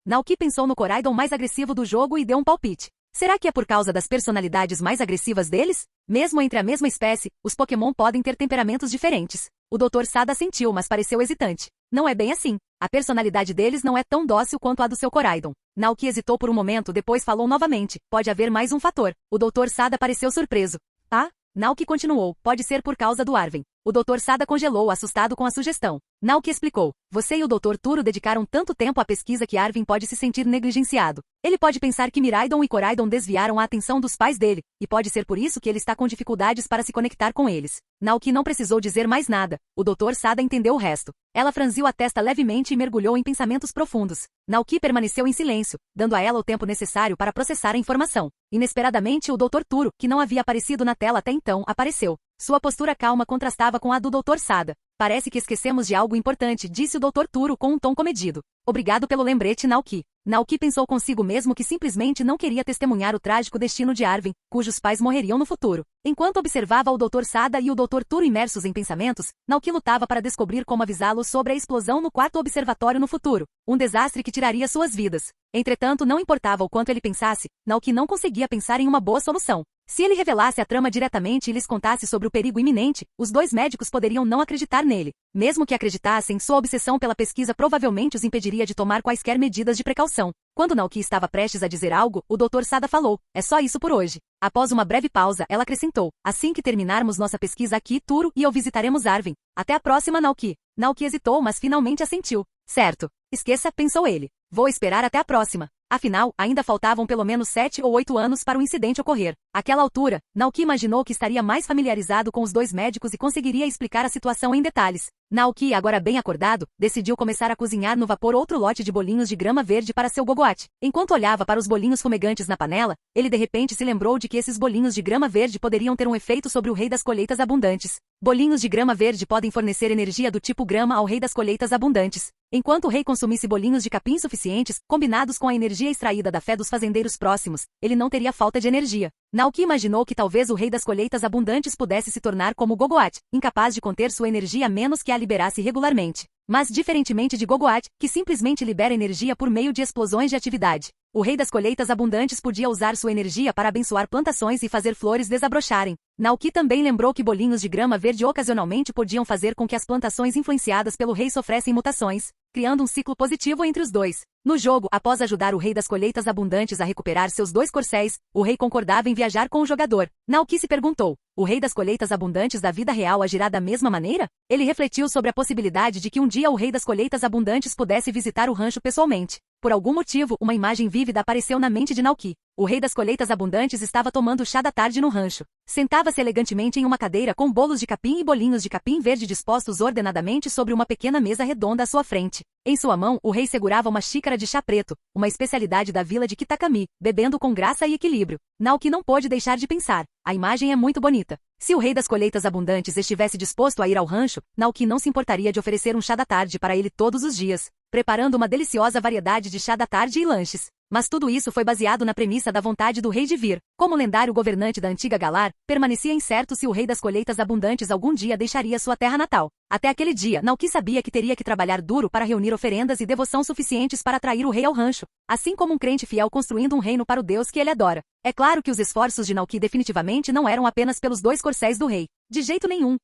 Naoki pensou no Koraidon mais agressivo do jogo e deu um palpite. Será que é por causa das personalidades mais agressivas deles? Mesmo entre a mesma espécie, os Pokémon podem ter temperamentos diferentes. O Dr. Sada sentiu, mas pareceu hesitante. Não é bem assim. A personalidade deles não é tão dócil quanto a do seu Koraidon. Naoki hesitou por um momento, depois falou novamente. Pode haver mais um fator. O Dr. Sada pareceu surpreso. Ah? Naoki continuou. Pode ser por causa do Arven. O Dr. Sada congelou, assustado com a sugestão. Naoki explicou. Você e o Dr. Turo dedicaram tanto tempo à pesquisa que Arven pode se sentir negligenciado. Ele pode pensar que Miraidon e Koraidon desviaram a atenção dos pais dele, e pode ser por isso que ele está com dificuldades para se conectar com eles. Naoki não precisou dizer mais nada. O Dr. Sada entendeu o resto. Ela franziu a testa levemente e mergulhou em pensamentos profundos. Naoki permaneceu em silêncio, dando a ela o tempo necessário para processar a informação. Inesperadamente, o Dr. Turo, que não havia aparecido na tela até então, apareceu. Sua postura calma contrastava com a do Dr. Sada. Parece que esquecemos de algo importante, disse o Dr. Turo com um tom comedido. Obrigado pelo lembrete, Naoki. Naoki pensou consigo mesmo que simplesmente não queria testemunhar o trágico destino de Arven, cujos pais morreriam no futuro. Enquanto observava o Dr. Sada e o Dr. Turo imersos em pensamentos, Naoki lutava para descobrir como avisá-los sobre a explosão no quarto observatório no futuro. Um desastre que tiraria suas vidas. Entretanto, não importava o quanto ele pensasse, Naoki não conseguia pensar em uma boa solução. Se ele revelasse a trama diretamente e lhes contasse sobre o perigo iminente, os dois médicos poderiam não acreditar nele. Mesmo que acreditassem, sua obsessão pela pesquisa provavelmente os impediria de tomar quaisquer medidas de precaução. Quando Naoki estava prestes a dizer algo, o Dr. Sada falou, é só isso por hoje. Após uma breve pausa, ela acrescentou, assim que terminarmos nossa pesquisa aqui, Turo e eu visitaremos Arven. Até a próxima, Naoki. Naoki hesitou, mas finalmente assentiu. Certo. Esqueça, pensou ele. Vou esperar até a próxima. Afinal, ainda faltavam pelo menos 7 ou 8 anos para o incidente ocorrer. Àquela altura, Naoki imaginou que estaria mais familiarizado com os dois médicos e conseguiria explicar a situação em detalhes. Naoki, agora bem acordado, decidiu começar a cozinhar no vapor outro lote de bolinhos de grama verde para seu Gogoat. Enquanto olhava para os bolinhos fumegantes na panela, ele de repente se lembrou de que esses bolinhos de grama verde poderiam ter um efeito sobre o rei das colheitas abundantes. Bolinhos de grama verde podem fornecer energia do tipo grama ao rei das colheitas abundantes. Enquanto o rei consumisse bolinhos de capim suficientes, combinados com a energia extraída da fé dos fazendeiros próximos, ele não teria falta de energia. Naoki imaginou que talvez o rei das colheitas abundantes pudesse se tornar como Gogoat, incapaz de conter sua energia a menos que a liberasse regularmente. Mas diferentemente de Gogoat, que simplesmente libera energia por meio de explosões de atividade, o rei das colheitas abundantes podia usar sua energia para abençoar plantações e fazer flores desabrocharem. Naoki também lembrou que bolinhos de grama verde ocasionalmente podiam fazer com que as plantações influenciadas pelo rei sofressem mutações, criando um ciclo positivo entre os dois. No jogo, após ajudar o rei das colheitas abundantes a recuperar seus 2 corcéis, o rei concordava em viajar com o jogador. Naoki se perguntou, o rei das colheitas abundantes da vida real agirá da mesma maneira? Ele refletiu sobre a possibilidade de que um dia o rei das colheitas abundantes pudesse visitar o rancho pessoalmente. Por algum motivo, uma imagem vívida apareceu na mente de Naoki. O rei das colheitas abundantes estava tomando chá da tarde no rancho. Sentava-se elegantemente em uma cadeira com bolos de capim e bolinhos de capim verde dispostos ordenadamente sobre uma pequena mesa redonda à sua frente. Em sua mão, o rei segurava uma xícara de chá preto, uma especialidade da vila de Kitakami, bebendo com graça e equilíbrio. Naoki não pôde deixar de pensar. A imagem é muito bonita. Se o rei das colheitas abundantes estivesse disposto a ir ao rancho, Naoki não se importaria de oferecer um chá da tarde para ele todos os dias, preparando uma deliciosa variedade de chá da tarde e lanches. Mas tudo isso foi baseado na premissa da vontade do rei de vir. Como lendário governante da antiga Galar, permanecia incerto se o rei das colheitas abundantes algum dia deixaria sua terra natal. Até aquele dia, Naoki sabia que teria que trabalhar duro para reunir oferendas e devoção suficientes para atrair o rei ao rancho, assim como um crente fiel construindo um reino para o Deus que ele adora. É claro que os esforços de Naoki definitivamente não eram apenas pelos 2 corcéis do rei. De jeito nenhum.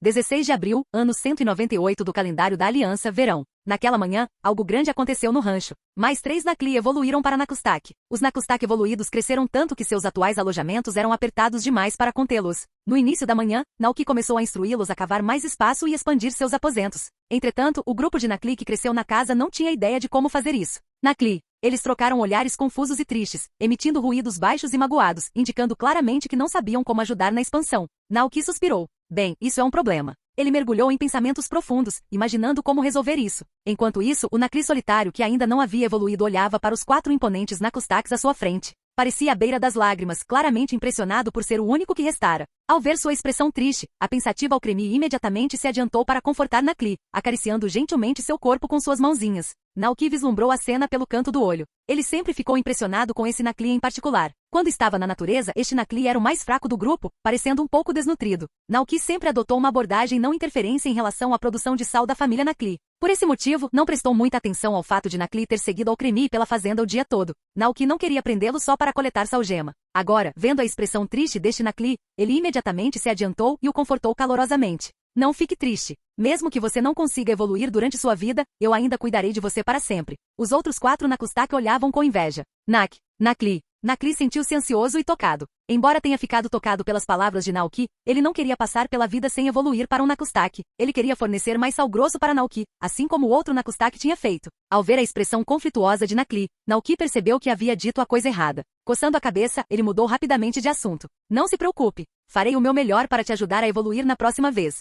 16 de abril, ano 198 do calendário da Aliança, verão. Naquela manhã, algo grande aconteceu no rancho. Mais 3 Nakli evoluíram para Nakustak. Os Nakustak evoluídos cresceram tanto que seus atuais alojamentos eram apertados demais para contê-los. No início da manhã, Naoki começou a instruí-los a cavar mais espaço e expandir seus aposentos. Entretanto, o grupo de Nakli que cresceu na casa não tinha ideia de como fazer isso. Nakli. Eles trocaram olhares confusos e tristes, emitindo ruídos baixos e magoados, indicando claramente que não sabiam como ajudar na expansão. Naoki suspirou. Bem, isso é um problema. Ele mergulhou em pensamentos profundos, imaginando como resolver isso. Enquanto isso, o Nakli solitário que ainda não havia evoluído olhava para os 4 imponentes Nakustaks à sua frente. Parecia à beira das lágrimas, claramente impressionado por ser o único que restara. Ao ver sua expressão triste, a pensativa Alcremie imediatamente se adiantou para confortar Nakli, acariciando gentilmente seu corpo com suas mãozinhas. Naoki vislumbrou a cena pelo canto do olho. Ele sempre ficou impressionado com esse Nakli em particular. Quando estava na natureza, este Nakli era o mais fraco do grupo, parecendo um pouco desnutrido. Naoki sempre adotou uma abordagem não interferência em relação à produção de sal da família Nakli. Por esse motivo, não prestou muita atenção ao fato de Nakli ter seguido Alcremie pela fazenda o dia todo. Naoki não queria prendê-lo só para coletar salgema. Agora, vendo a expressão triste deste Nakli, ele imediatamente se adiantou e o confortou calorosamente. Não fique triste. Mesmo que você não consiga evoluir durante sua vida, eu ainda cuidarei de você para sempre. Os outros 4 Nakustak olhavam com inveja. Nakli. Nakli sentiu-se ansioso e tocado. Embora tenha ficado tocado pelas palavras de Naoki, ele não queria passar pela vida sem evoluir para um Nakustak. Ele queria fornecer mais sal grosso para Naoki, assim como o outro Nakustak tinha feito. Ao ver a expressão conflituosa de Nakli, Naoki percebeu que havia dito a coisa errada. Coçando a cabeça, ele mudou rapidamente de assunto. Não se preocupe. Farei o meu melhor para te ajudar a evoluir na próxima vez.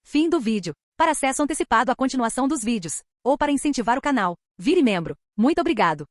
Fim do vídeo. Para acesso antecipado à continuação dos vídeos, ou para incentivar o canal, vire membro. Muito obrigado.